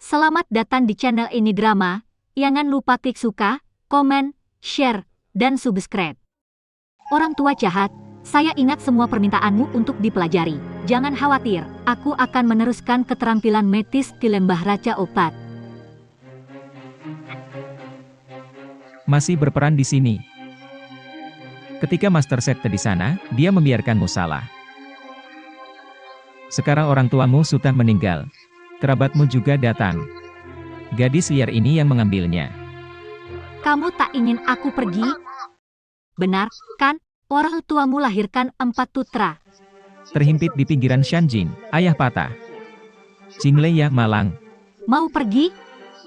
Selamat datang di channel ini drama. Jangan lupa klik suka, komen, share, dan subscribe. Orang tua jahat, saya ingat semua permintaanmu untuk dipelajari. Jangan khawatir, aku akan meneruskan keterampilan medis di Lembah Raja Obat. Masih berperan di sini. Ketika Master Sekte di sana, dia membiarkanmu salah. Sekarang orang tuamu sudah meninggal. Kerabatmu juga datang. Gadis liar ini yang mengambilnya. Kamu tak ingin aku pergi? Benar, kan? Orang tuamu lahirkan 4 putra. Terhimpit di pinggiran Shanjin, ayah patah. Jingleya malang. Mau pergi?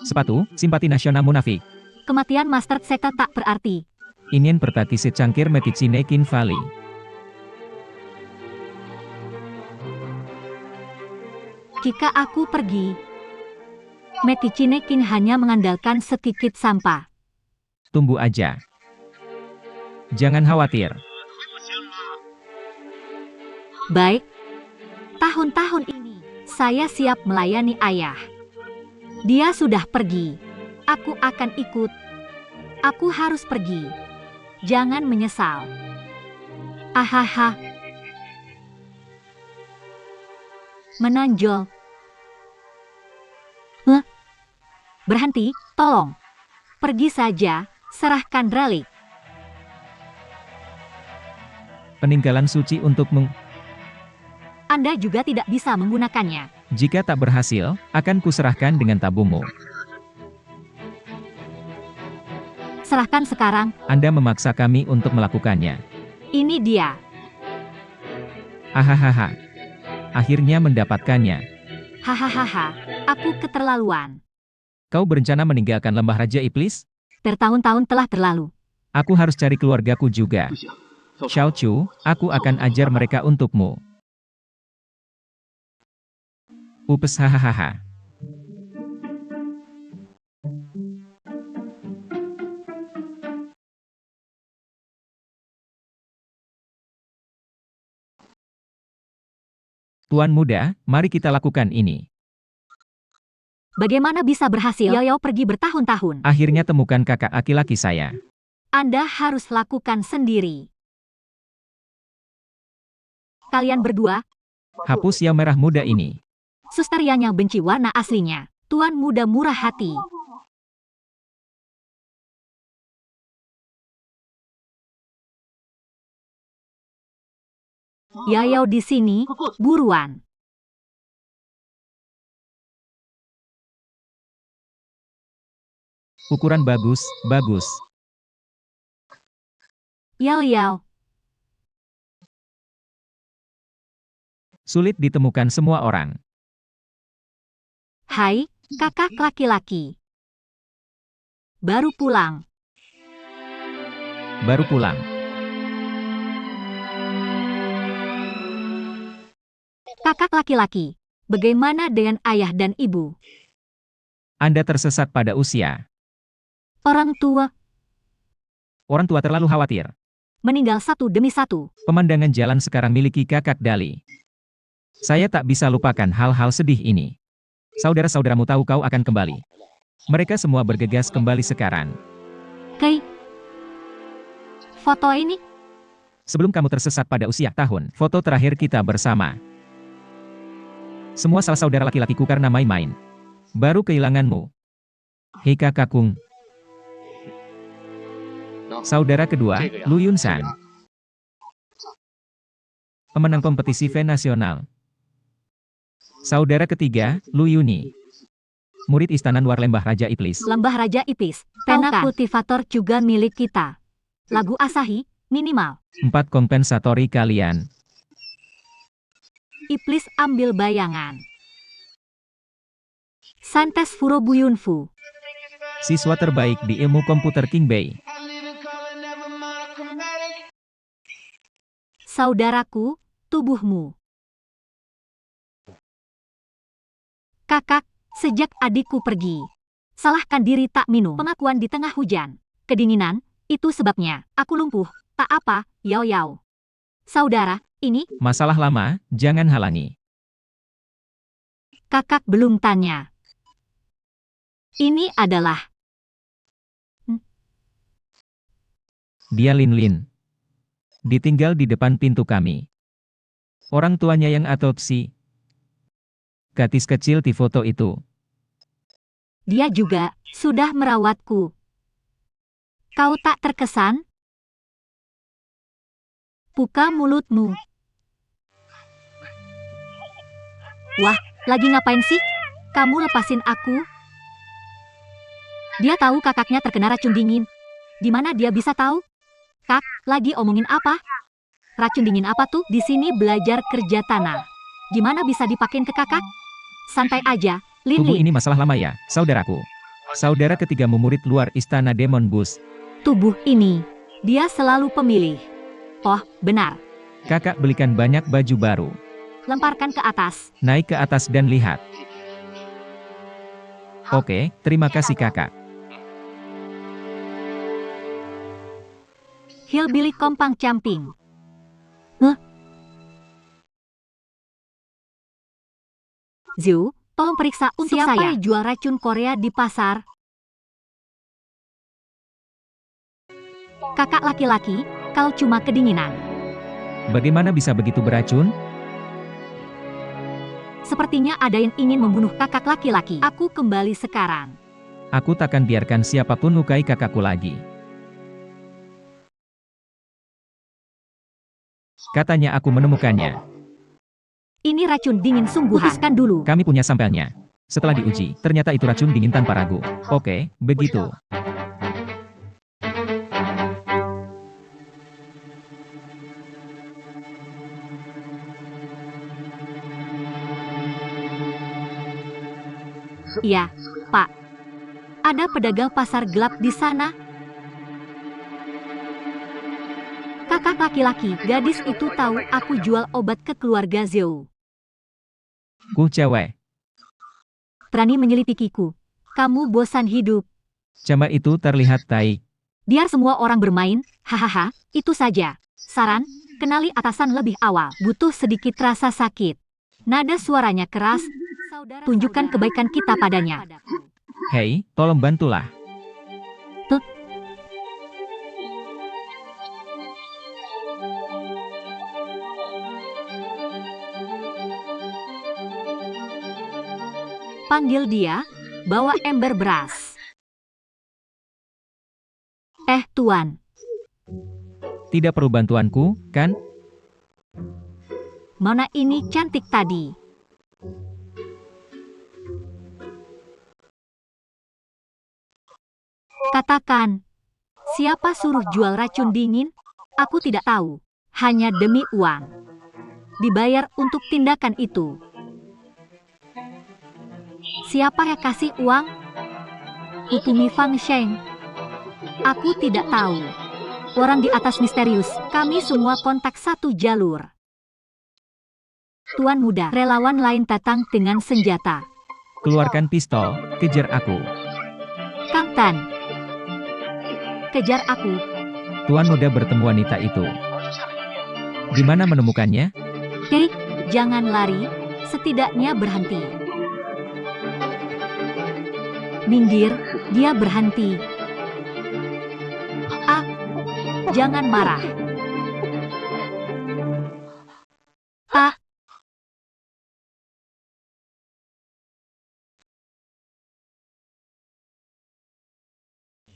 Sepatu, simpati nasional munafik. Kematian Master Sekte tak berarti. Ingin bertati secangkir medicine kin valley. Jika aku pergi, medicine kin hanya mengandalkan sedikit sampah. Tunggu aja. Jangan khawatir. Baik. Tahun-tahun ini, saya siap melayani ayah. Dia sudah pergi. Aku akan ikut. Aku harus pergi. Jangan menyesal. Ahaha. Menonjol. Huh? Berhenti, tolong. Pergi saja, serahkan relik. Peninggalan suci untukmu. Anda juga tidak bisa menggunakannya. Jika tak berhasil, akan kuserahkan dengan tabungmu. Serahkan sekarang. Anda memaksa kami untuk melakukannya. Ini dia. Hahaha. Akhirnya mendapatkannya. Hahaha, aku keterlaluan. Kau berencana meninggalkan Lembah Raja Iblis? Bertahun-tahun telah terlalu. Aku harus cari keluargaku juga. Xiao Chu, aku akan ajar mereka untukmu. Upes hahaha. Tuan muda, mari kita lakukan ini. Bagaimana bisa berhasil? Yao pergi bertahun-tahun. Akhirnya temukan kakak laki-laki saya. Anda harus lakukan sendiri. Kalian berdua, Hapus yang merah muda ini. suster yang benci warna aslinya. Tuan muda murah hati. Yao di sini, buruan. Ukuran bagus, bagus. Yao. Sulit ditemukan semua orang. Hai, kakak laki-laki. Baru pulang. Baru pulang. Kakak laki-laki, bagaimana dengan ayah dan ibu? Anda tersesat pada usia. Orang tua Orang tua terlalu khawatir. meninggal satu demi satu. Pemandangan jalan sekarang miliki kakak Dali. Saya tak bisa lupakan hal-hal sedih ini. Saudara-saudaramu tahu kau akan kembali. Mereka semua bergegas kembali sekarang. Kei, foto ini? Sebelum kamu tersesat pada usia tahun, foto terakhir kita bersama. Semua salah saudara laki-lakiku karena main-main. Baru kehilanganmu. Hei kakakku. Saudara kedua, Lu Yunsan. Pemenang kompetisi Ven nasional. Saudara ketiga, Lu Yuni. Murid Istana Luar Lembah Raja Iblis. Lembah Raja Ipis, pena kultivator juga milik kita. Lagu Asahi, minimal. 4 kompensatori kalian. Iblis ambil bayangan. Santes Furo Buyunfu. Siswa terbaik di ilmu komputer King Bei. Saudaraku, tubuhmu. Kakak, sejak adikku pergi. Salahkan diri tak minum. Pengakuan di tengah hujan. Kedinginan, itu sebabnya. Aku lumpuh. Tak apa, Yao. Saudara, ini? Masalah lama, jangan halangi. Kakak belum tanya. Ini adalah... Dia Lin. Ditinggal di depan pintu kami. Orang tuanya yang adopsi. Gadis kecil di foto itu. Dia juga sudah merawatku. Kau tak terkesan? Buka mulutmu. Wah, lagi ngapain sih? Kamu lepasin aku. Dia tahu kakaknya terkena racun dingin. Di mana dia bisa tahu? Kak, lagi omongin apa? Racun dingin apa tuh? Di sini belajar kerja tanah. Gimana bisa dipakein ke kakak? Santai aja, Lin. Tubuh ini masalah lama ya, saudaraku. Saudara ketigamu murid luar istana Demon Bus. Tubuh ini, dia selalu pemilih. Oh, benar. Kakak belikan banyak baju baru. Lemparkan ke atas. Naik ke atas dan lihat. Oke, terima kasih kakak. Hillbilly kompang camping. Zhu, tolong periksa untuk Siapa saya. Siapa jual racun Korea di pasar? Kakak laki-laki, kau cuma kedinginan. Bagaimana bisa begitu beracun? Sepertinya ada yang ingin membunuh kakak laki-laki. Aku kembali sekarang. Aku takkan biarkan siapapun lukai kakakku lagi. Katanya aku menemukannya. Ini racun dingin sungguhan. Putuskan dulu. Kami punya sampelnya. Setelah diuji, ternyata itu racun dingin tanpa ragu. Oke, begitu. Iya, Pak. Ada pedagang pasar gelap di sana. Kakak laki-laki, gadis itu tahu aku jual obat ke keluarga Zhou. Ku cewek. Berani menyelidikiku. Kamu bosan hidup. Camar itu terlihat baik. Biar semua orang bermain, hahaha, itu saja. Saran, kenali atasan lebih awal. Butuh sedikit rasa sakit. Nada suaranya keras. Tunjukkan kebaikan kita padanya. Hei, tolong bantulah. Panggil dia, bawa ember beras. Tuan. Tidak perlu bantuanku, kan? Mana ini cantik tadi. Katakan, siapa suruh jual racun dingin? Aku tidak tahu. Hanya demi uang. Dibayar untuk tindakan itu. Siapa yang kasih uang? Hukumi Fang Sheng. Aku tidak tahu. Orang di atas misterius, kami semua kontak satu jalur. Tuan muda, relawan lain datang dengan senjata. Keluarkan pistol, kejar aku. Kang Tan. Kejar aku. Tuan muda bertemu wanita itu. Di mana menemukannya? Hei, jangan lari, setidaknya berhenti. Minggir, dia berhenti. Jangan marah.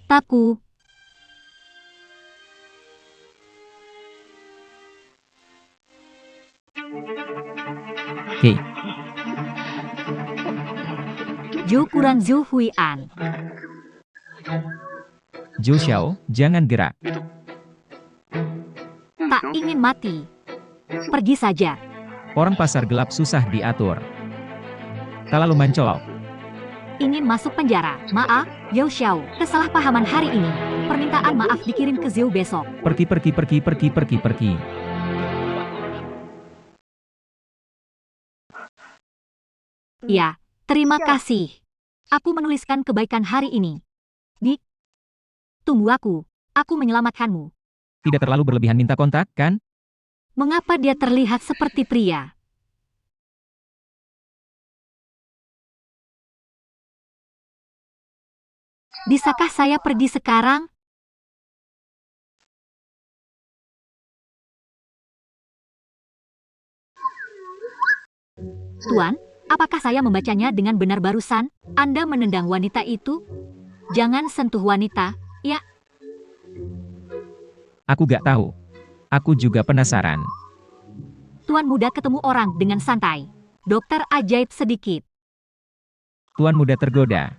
Taku. Hei, Zhou Kuran Zhou Huian. Zhou Xiao, jangan gerak. Tak ingin mati. Pergi saja. Orang pasar gelap susah diatur. Terlalu mencolok. Ingin masuk penjara. Maaf, Yao Xiao. Kesalahpahaman hari ini. Permintaan maaf dikirim ke Zhou besok. Pergi. Ya, terima kasih. Aku menuliskan kebaikan hari ini. Tunggu aku menyelamatkanmu. Tidak terlalu berlebihan minta kontak, kan? Mengapa dia terlihat seperti pria? Bisakah saya pergi sekarang? Tuan, apakah saya membacanya dengan benar barusan? Anda menendang wanita itu? Jangan sentuh wanita, ya. Aku gak tahu. Aku juga penasaran. Tuan muda ketemu orang dengan santai. Dokter ajaib sedikit. Tuan muda tergoda.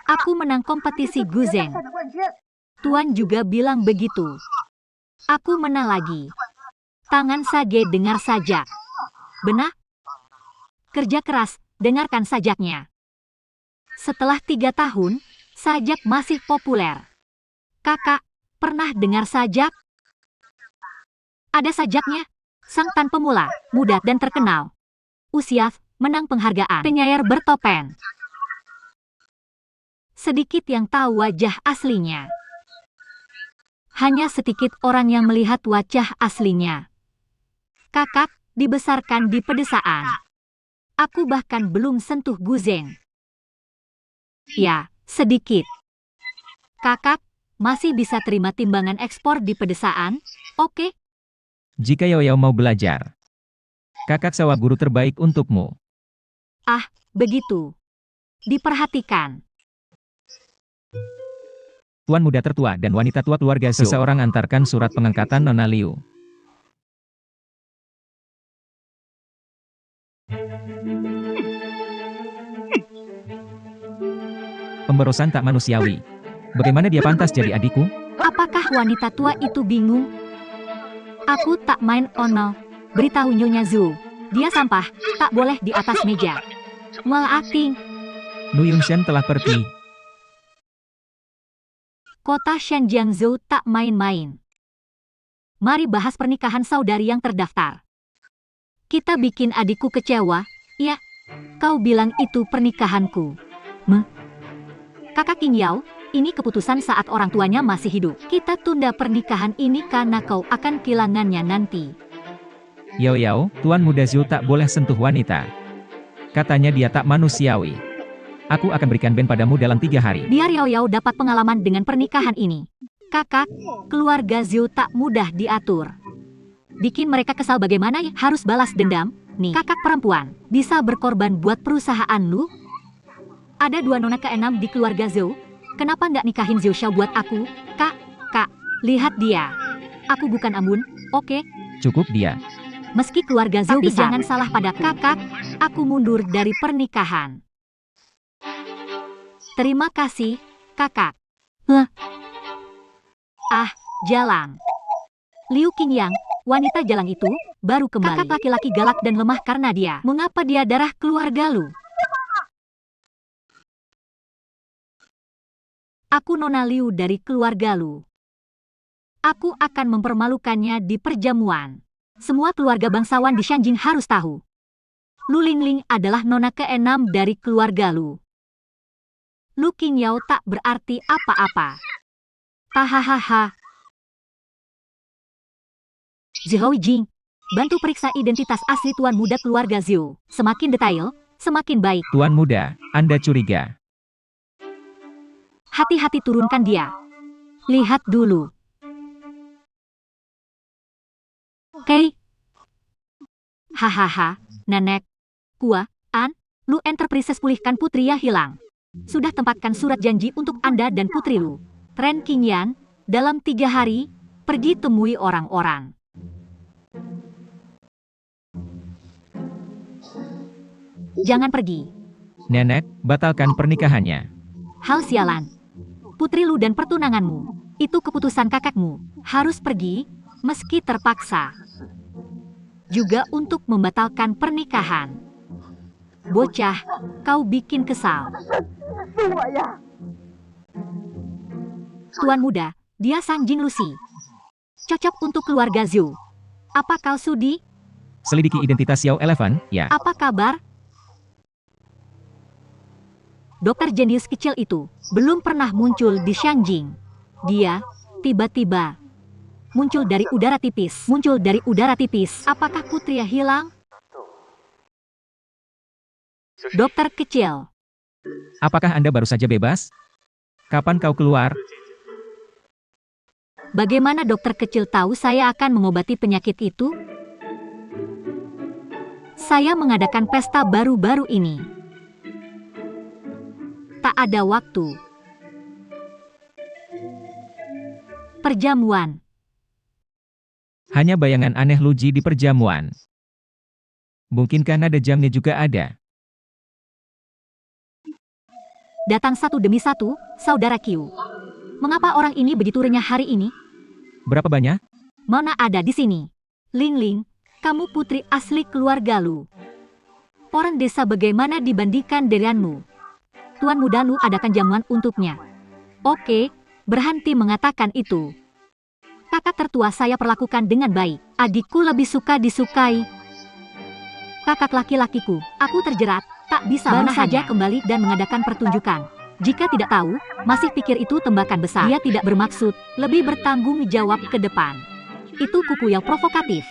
Aku menang kompetisi Guzeng. Tuan juga bilang begitu. Aku menang lagi. Tangan Sage dengar sajak. Benar? Kerja keras, dengarkan sajaknya. Setelah 3 tahun, sajak masih populer. Kakak, pernah dengar sajak? Ada sajaknya. Sang Tan pemula, muda dan terkenal. Usia, menang penghargaan. Penyair bertopeng. Sedikit yang tahu wajah aslinya. Hanya sedikit orang yang melihat wajah aslinya. Kakak, dibesarkan di pedesaan. Aku bahkan belum sentuh Guzeng. Ya, sedikit. Kakak, masih bisa terima timbangan ekspor di pedesaan, oke? Jika Yao Yao mau belajar, kakak sewa guru terbaik untukmu. Ah, begitu. Diperhatikan. Tuan muda tertua dan wanita tua keluarga Zhou. Seseorang antarkan surat pengangkatan Nona Liu. Pemborosan tak manusiawi. Bagaimana dia pantas jadi adikku? Apakah wanita tua itu bingung? Aku tak main ono. Beritahu Nyonya Zhou. Dia sampah, tak boleh di atas meja. Mal acting. Nu Yunshan telah pergi. Kota Shenzhou tak main-main. Mari bahas pernikahan saudari yang terdaftar. Kita bikin adikku kecewa, ya. Kau bilang itu pernikahanku. Kakak King Yao, ini keputusan saat orang tuanya masih hidup. Kita tunda pernikahan ini karena kau akan kehilangannya nanti. Yao Yao, Tuan muda Zhou tak boleh sentuh wanita. Katanya dia tak manusiawi. Aku akan berikan band padamu dalam 3 hari. Biar Yao Yao dapat pengalaman dengan pernikahan ini. Kakak, keluarga Zhou tak mudah diatur. Bikin mereka kesal bagaimana ya? Harus balas dendam? Nih, kakak perempuan, bisa berkorban buat perusahaan lu? Ada 2 nona ke-6 di keluarga Zhou. Kenapa nggak nikahin Zhou Xiao buat aku? Kak, lihat dia. Aku bukan Ambun, oke? Cukup dia. Meski keluarga Zhou besar, jangan salah pada kakak. Aku mundur dari pernikahan. Terima kasih, kakak. Jalang. Liu Qingyang, wanita jalang itu, baru kembali. Kakak laki-laki galak dan lemah karena dia. Mengapa dia darah keluarga lu? Aku Nona Liu dari keluarga lu. Aku akan mempermalukannya di perjamuan. Semua keluarga bangsawan di Shanjing harus tahu. Lu Lingling adalah nona ke-6 dari keluarga lu. Lu Qingyao tak berarti apa-apa. Hahaha. Zhou Jing, bantu periksa identitas asli tuan muda keluarga Zhou. Semakin detail, semakin baik. Tuan muda, Anda curiga. Hati-hati turunkan dia. Lihat dulu. Oke. Hahaha, nenek. Lu Enterprises pulihkan putri yang hilang. Sudah tempatkan surat janji untuk Anda dan putri lu. Ren Qingyan, dalam 3 hari, pergi temui orang-orang. Jangan pergi. Nenek, batalkan pernikahannya. Hal sialan. Putri lu dan pertunanganmu. Itu keputusan kakakmu. Harus pergi, meski terpaksa. Juga untuk membatalkan pernikahan. Bocah, kau bikin kesal. Tuan muda, dia Sanjing Lucy. Cocok untuk keluarga Zhou. Apa kau sudi? Selidiki identitas Xiao Elephant, ya. Apa kabar? Dokter jenius kecil itu belum pernah muncul di Shanjing. Dia tiba-tiba muncul dari udara tipis. Apakah putri hilang? Dokter kecil. Apakah Anda baru saja bebas? Kapan kau keluar? Bagaimana dokter kecil tahu saya akan mengobati penyakit itu? Saya mengadakan pesta baru-baru ini. Tak ada waktu. Perjamuan. Hanya bayangan aneh Luigi di perjamuan. Mungkinkah nada jamnya juga ada? Datang satu demi satu, saudara Q. Mengapa orang ini begitu renyah hari ini? Berapa banyak? Mana ada di sini? Ling Ling, kamu putri asli keluarga Lu. Orang desa bagaimana dibandingkan denganmu? Tuan muda Lu adakan jamuan untuknya. Oke, berhenti mengatakan itu. Kakak tertua saya perlakukan dengan baik. Adikku lebih suka disukai. Kakak laki-lakiku, aku terjerat, tak bisa baru saja kembali dan mengadakan pertunjukan. Jika tidak tahu, masih pikir itu tembakan besar. Dia tidak bermaksud, lebih bertanggung jawab ke depan. Itu kuku yang provokatif.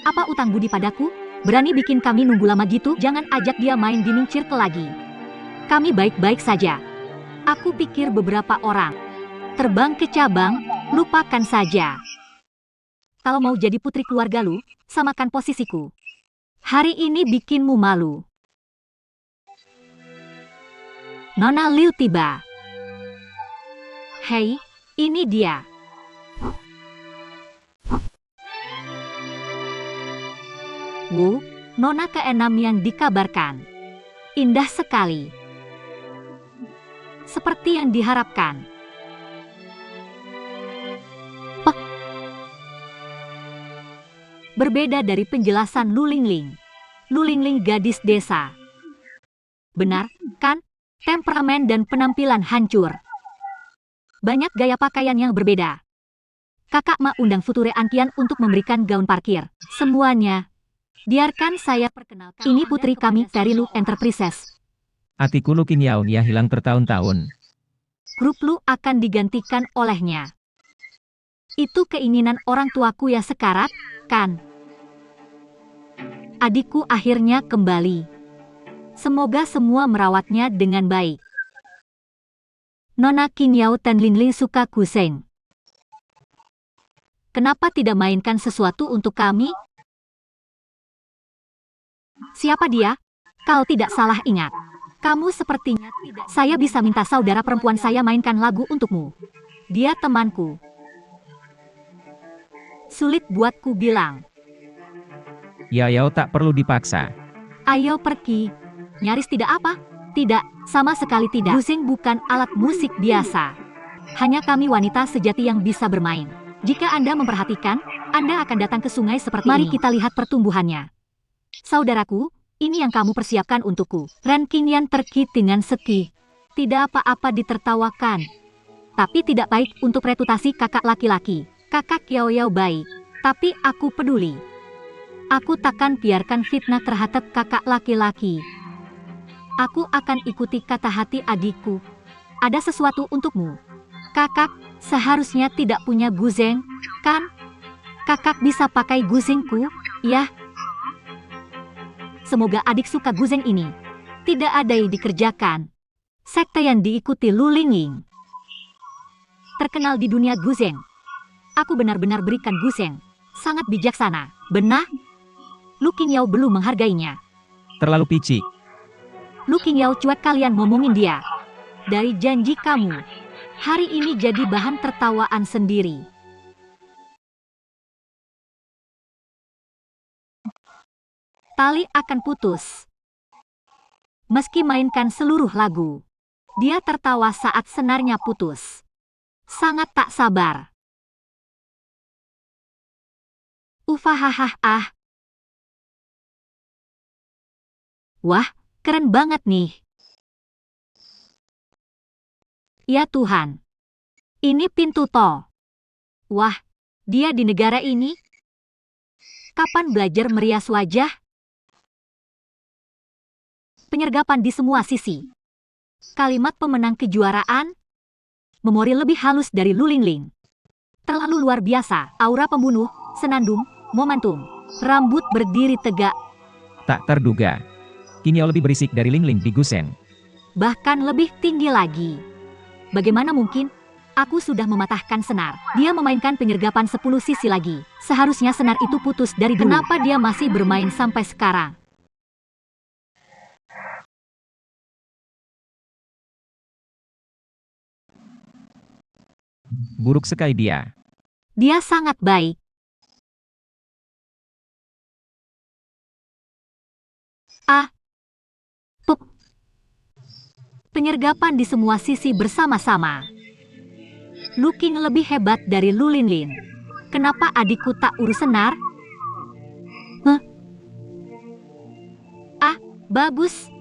Apa utang budi padaku? Berani bikin kami nunggu lama gitu? Jangan ajak dia main Dining Circle lagi. Kami baik-baik saja. Aku pikir beberapa orang terbang ke cabang, lupakan saja. Kalau mau jadi putri keluarga Lu, samakan posisiku. Hari ini bikinmu malu. Nona Liu tiba. Hei, ini dia. Wu, nona keenam yang dikabarkan. Indah sekali. Seperti yang diharapkan. Pek. Berbeda dari penjelasan Lu Lingling. Lu Lingling gadis desa. Benar, kan? Temperamen dan penampilan hancur. Banyak gaya pakaian yang berbeda. Kakak Ma undang Future Ankian untuk memberikan gaun parkir. Semuanya. Biarkan saya perkenalkan. Ini putri kami, Terry Lu Enterprises. Atiku Lu Qingyao Nia hilang bertahun-tahun. Grup Lu akan digantikan olehnya. Itu keinginan orang tuaku ya sekarat, kan? Adikku akhirnya kembali. Semoga semua merawatnya dengan baik. Nona Qingyao dan Lingling suka kuseng. Kenapa tidak mainkan sesuatu untuk kami? Siapa dia? Kau tidak salah ingat. Kamu sepertinya tidak. Saya bisa minta saudara perempuan saya mainkan lagu untukmu. Dia temanku. Sulit buatku bilang. Yao tak perlu dipaksa. Ayo pergi. Nyaris tidak apa? Tidak, sama sekali tidak. Guseng bukan alat musik biasa. Hanya kami wanita sejati yang bisa bermain. Jika Anda memperhatikan, Anda akan datang ke sungai seperti ini. Mari kita lihat pertumbuhannya. Saudaraku, ini yang kamu persiapkan untukku. Ren Qingyan terkit dengan ski. Tidak apa-apa ditertawakan. Tapi tidak baik untuk reputasi kakak laki-laki. Kakak Yao Yao baik. Tapi aku peduli. Aku takkan biarkan fitnah terhadap kakak laki-laki. Aku akan ikuti kata hati adikku. Ada sesuatu untukmu. Kakak seharusnya tidak punya guzeng, kan? Kakak bisa pakai guzengku, ya? Semoga adik suka guzeng ini. Tidak ada yang dikerjakan. Sekte yang diikuti Lu Lingling. Terkenal di dunia guzeng. Aku benar-benar berikan guzeng. Sangat bijaksana, benar? Lu Qingyao belum menghargainya. Terlalu picik. Lu Qingyao cuek kalian ngomongin dia. Dari janji kamu, hari ini jadi bahan tertawaan sendiri. Tali akan putus. Meski mainkan seluruh lagu, dia tertawa saat senarnya putus. Sangat tak sabar. Ufahahah. Wah, keren banget nih. Ya Tuhan. Ini pintu tol. Wah, dia di negara ini? Kapan belajar merias wajah? Penyergapan di semua sisi. Kalimat pemenang kejuaraan. Memori lebih halus dari Lu Lingling. Terlalu luar biasa. Aura pembunuh, senandung, momentum. Rambut berdiri tegak. Tak terduga. Qing Yao lebih berisik dari Ling Ling di Gusen. Bahkan lebih tinggi lagi. Bagaimana mungkin? Aku sudah mematahkan senar. Dia memainkan penyergapan 10 sisi lagi. Seharusnya senar itu putus dari dulu. Kenapa dia masih bermain sampai sekarang? Buruk sekali dia. Dia sangat baik. Pup. Penyergapan di semua sisi bersama-sama. Lu Qing lebih hebat dari Lu Linlin. Kenapa adikku tak urus senar? Bagus.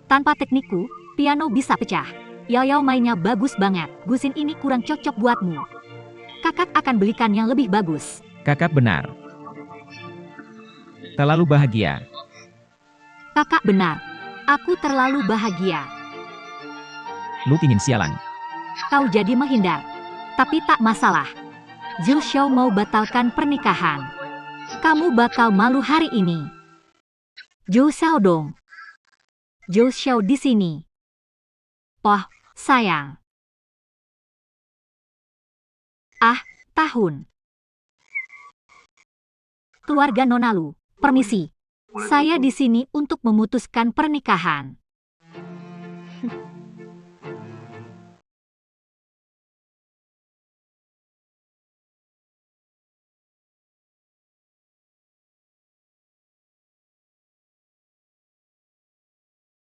Tanpa teknikku, piano bisa pecah. Yao Yao mainnya bagus banget. Gusin ini kurang cocok buatmu. Kakak akan belikan yang lebih bagus. Kakak benar. Terlalu bahagia. Kakak benar. Aku terlalu bahagia. Lu ingin sialan. Kau jadi menghindar. Tapi tak masalah. Zhou Xiao mau batalkan pernikahan. Kamu bakal malu hari ini. Zhou Xiao dong. Zhou Xiao di sini. Oh, sayang. Tahun. Keluarga Nona Lu, permisi. Saya di sini untuk memutuskan pernikahan.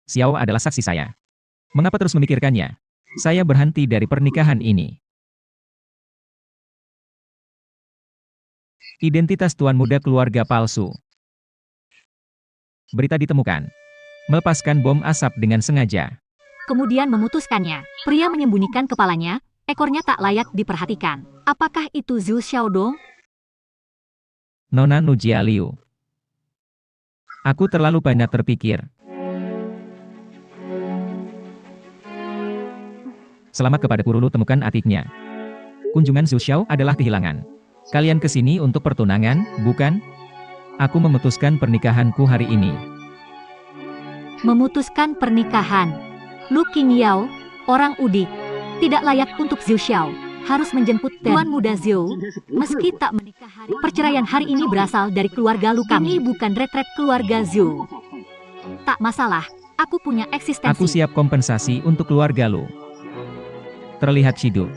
Xiao adalah saksi saya. Mengapa terus memikirkannya? Saya berhenti dari pernikahan ini. Identitas tuan muda keluarga palsu. Berita ditemukan. Melepaskan bom asap dengan sengaja. Kemudian memutuskannya. Pria menyembunyikan kepalanya, ekornya tak layak diperhatikan. Apakah itu Zhou Xiao dong? Nona Nujia Liu. Aku terlalu banyak terpikir. Selamat kepada Purulu temukan adiknya. Kunjungan Zhou Xiao adalah kehilangan. Kalian kesini untuk pertunangan, bukan? Aku memutuskan pernikahanku hari ini. Memutuskan pernikahan. Lu Qing Yao, orang udik, tidak layak untuk Zhou Xiao. Harus menjemput tuan muda Zhou, meski tak menikah hari. Perceraian hari ini berasal dari keluarga Lu. Kami bukan retret keluarga Zhou. Tak masalah, aku punya eksistensi. Aku siap kompensasi untuk keluarga Lu. Terlihat syiduk.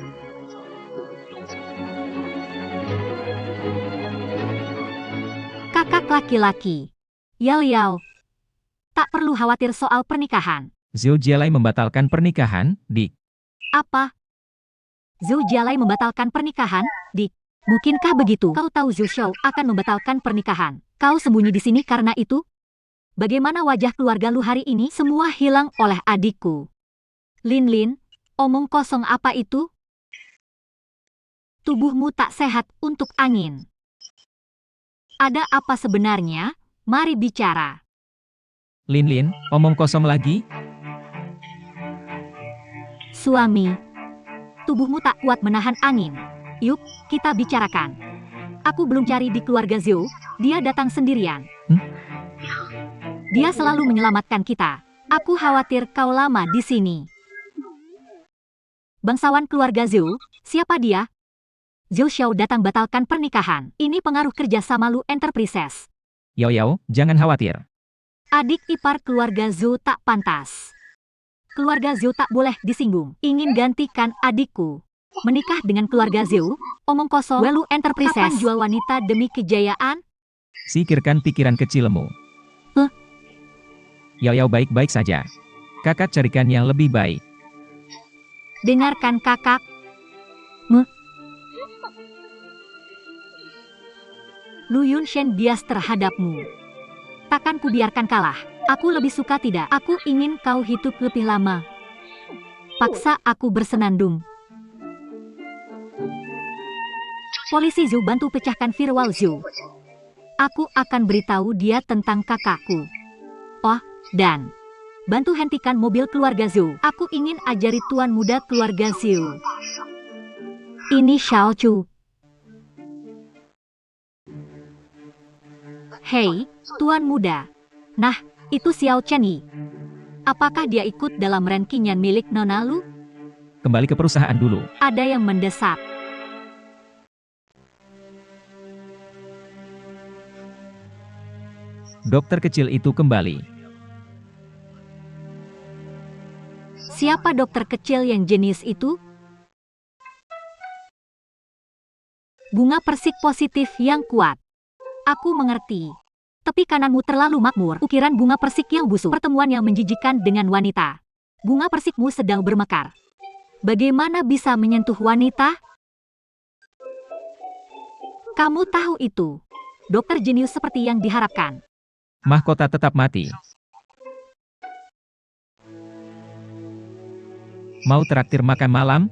Kakak laki-laki. Yao Yao. Tak perlu khawatir soal pernikahan. Zhou Jialai membatalkan pernikahan, Dik. Apa? Zhou Jialai membatalkan pernikahan, Dik. Mungkinkah begitu? Kau tahu Zhou Xiao akan membatalkan pernikahan. Kau sembunyi di sini karena itu? Bagaimana wajah keluarga Lu hari ini? Semua hilang oleh adikku. Linlin, omong kosong apa itu? Tubuhmu tak sehat untuk angin. Ada apa sebenarnya? Mari bicara. Linlin, omong kosong lagi? Suami, tubuhmu tak kuat menahan angin. Yuk, kita bicarakan. Aku belum cari di keluarga Zhou, dia datang sendirian. Dia selalu menyelamatkan kita. Aku khawatir kau lama di sini. Bangsawan keluarga Zhou, siapa dia? Zhou Xiao datang batalkan pernikahan. Ini pengaruh kerja sama Lu Enterprises. Yao Yao, jangan khawatir. Adik ipar keluarga Zhou tak pantas. Keluarga Zhou tak boleh disinggung. Ingin gantikan adikku. Menikah dengan keluarga Zhou, omong kosong. Lu Enterprises. Kapan jual wanita demi kejayaan? Sikirkan pikiran kecilmu. Yao Yao baik-baik saja. Kakak carikan yang lebih baik. Dengarkan kakak. Lu Yunshen bias terhadapmu. Takkan kubiarkan kalah. Aku lebih suka tidak. Aku ingin kau hidup lebih lama. Paksa aku bersenandung. Polisi Zhou bantu pecahkan firewall Zhou. Aku akan beritahu dia tentang kakakku. Oh, dan bantu hentikan mobil keluarga Zhou. Aku ingin ajari tuan muda keluarga Zhou. Ini Xiao Chu. Hei, tuan muda. Nah, itu Xiao Chenyi. Apakah dia ikut dalam rankingan milik Nona Lu? Kembali ke perusahaan dulu. Ada yang mendesak. Dokter kecil itu kembali. Siapa dokter kecil yang jenius itu? Bunga persik positif yang kuat. Aku mengerti. Tepi kananmu terlalu makmur. Ukiran bunga persik yang busuk. Pertemuan yang menjijikan dengan wanita. Bunga persikmu sedang bermekar. Bagaimana bisa menyentuh wanita? Kamu tahu itu. Dokter jenius seperti yang diharapkan. Mahkota tetap mati. Mau traktir makan malam?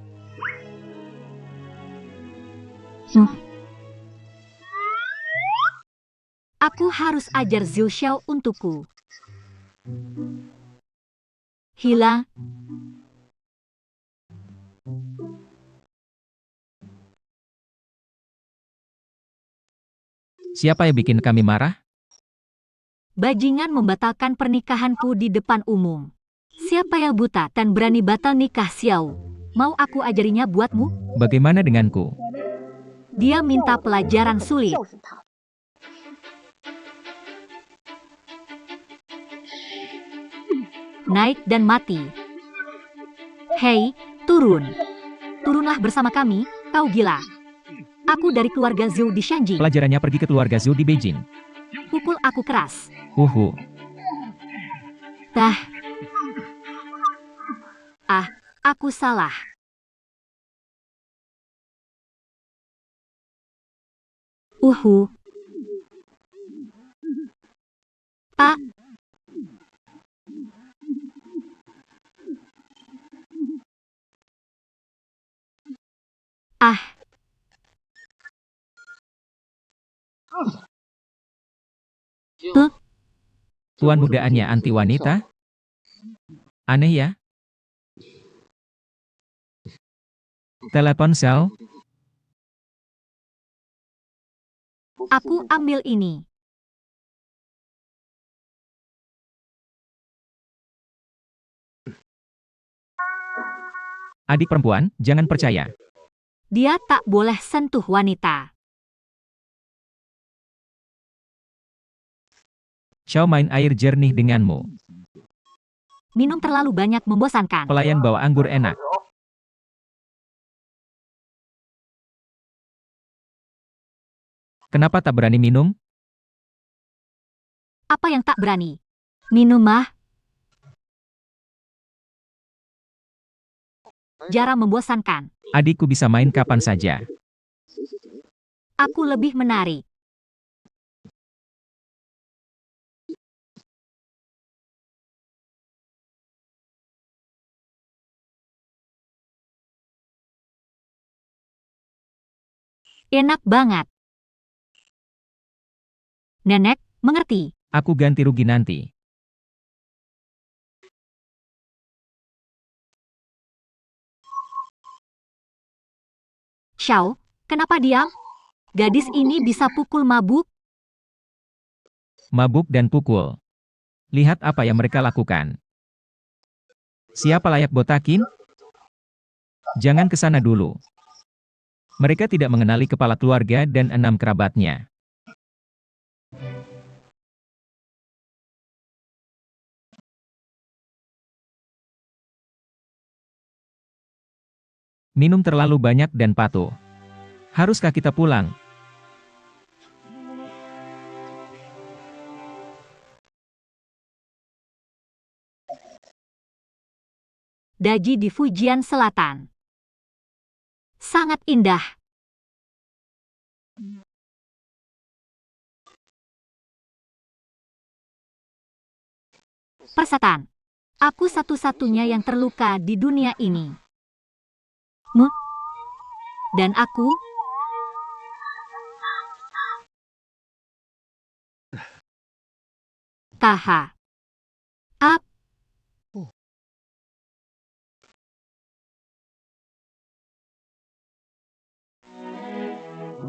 Aku harus ajar Zhou Xiao untukku. Hilang. Siapa yang bikin kami marah? Bajingan membatalkan pernikahanku di depan umum. Siapa yang buta dan berani batal nikah Xiao? Mau aku ajarinya buatmu? Bagaimana denganku? Dia minta pelajaran sulit. Naik dan mati. Hei, turun. Turunlah bersama kami, kau gila. Aku dari keluarga Zhou di Shanji. Pelajarannya pergi ke keluarga Zhou di Beijing. Pukul aku keras. Aku salah. Pak. Tuan mudaannya anti wanita? Aneh ya? Telepon sel? Aku ambil ini. Adik perempuan, jangan percaya. Dia tak boleh sentuh wanita. Xiao main air jernih denganmu. Minum terlalu banyak membosankan. Pelayan bawa anggur enak. Kenapa tak berani minum? Apa yang tak berani? Minum mah. Jarang membosankan. Adikku bisa main kapan saja. Aku lebih menarik. Enak banget. Nenek, mengerti. Aku ganti rugi nanti. Xiao, kenapa diam? Gadis ini bisa pukul mabuk? Mabuk dan pukul. Lihat apa yang mereka lakukan. Siapa layak botakin? Jangan ke sana dulu. Mereka tidak mengenali kepala keluarga dan 6 kerabatnya. Minum terlalu banyak dan patuh. Haruskah kita pulang? Daji di Fujian Selatan. Sangat indah. Persetan. Aku satu-satunya yang terluka di dunia ini. Dan aku? Taha.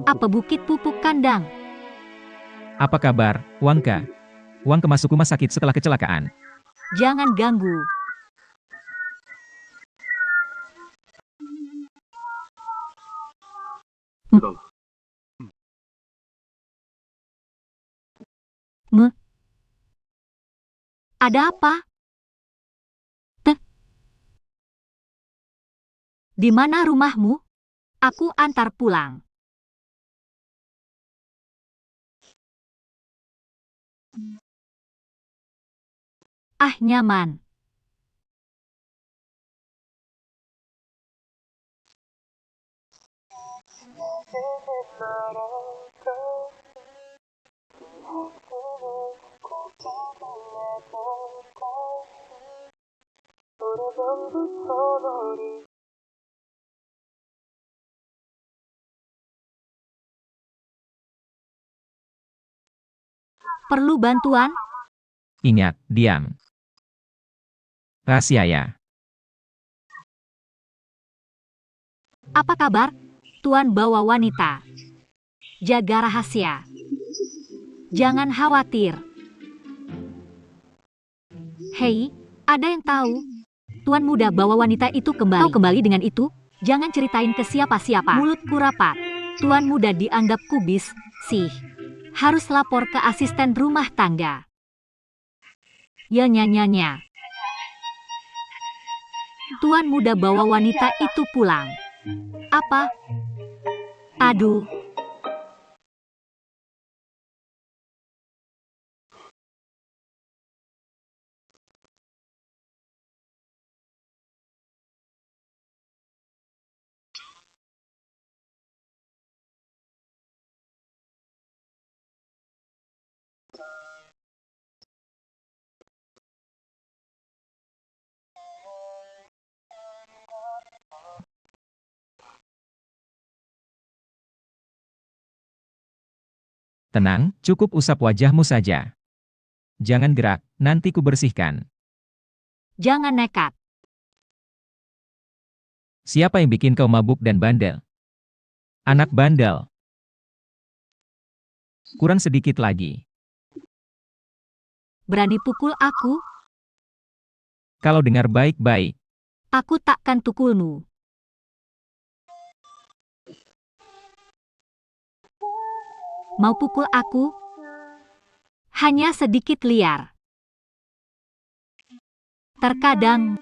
Apa bukit pupuk kandang? Apa kabar, Wangka? Uang kemasuk rumah sakit setelah kecelakaan. Jangan ganggu. Ada apa? Di mana rumahmu? Aku antar pulang. Ah, nyaman. Perlu bantuan? Ingat, diam. Rahasia ya. Apa kabar? Tuan bawa wanita. Jaga rahasia. Jangan khawatir. Hei, ada yang tahu? Tuan muda bawa wanita itu kembali. Kau kembali dengan itu? Jangan ceritain ke siapa-siapa. Mulutku rapat. Tuan muda dianggap kubis, sih. Harus lapor ke asisten rumah tangga. Ya nyanyanya. Tuan muda bawa wanita itu pulang. Apa? Aduh. Tenang, cukup usap wajahmu saja. Jangan gerak, nanti ku bersihkan. Jangan nekat. Siapa yang bikin kau mabuk dan bandel? Anak bandel. Kurang sedikit lagi. Berani pukul aku? Kalau dengar baik-baik, Aku takkan tukulmu. Mau pukul aku? Hanya sedikit liar. Terkadang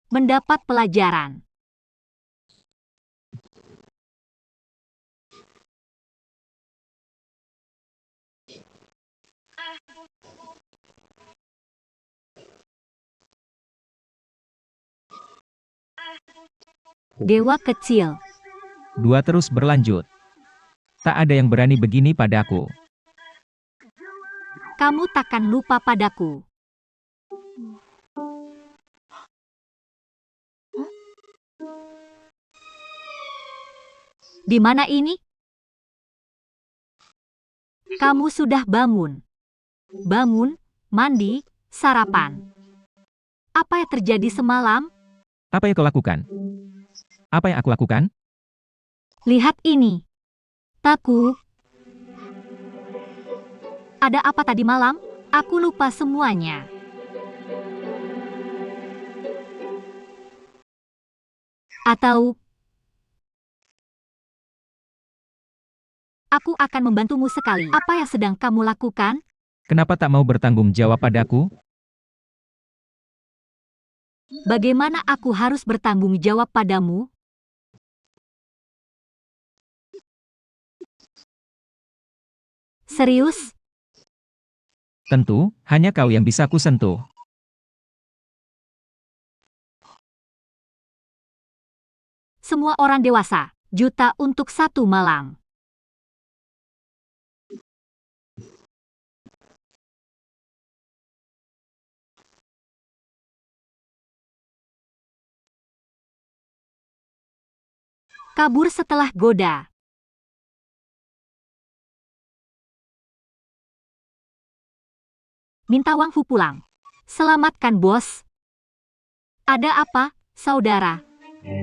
mendapat pelajaran. Dewa kecil. dua terus berlanjut. Tak ada yang berani begini padaku. Kamu takkan lupa padaku. Di mana ini? Kamu sudah bangun. Bangun, mandi, sarapan. Apa yang terjadi semalam? Apa yang kau lakukan? Apa yang aku lakukan? Lihat ini. Taku. Ada apa tadi malam? Aku lupa semuanya. Atau aku akan membantumu sekali. Apa yang sedang kamu lakukan? Kenapa tak mau bertanggung jawab padaku? Bagaimana aku harus bertanggung jawab padamu? Serius? Tentu, hanya kau yang bisa kusentuh. Semua orang dewasa, juta untuk satu malam. Kabur setelah goda. Minta Wang Fu pulang. Selamatkan bos. Ada apa, saudara?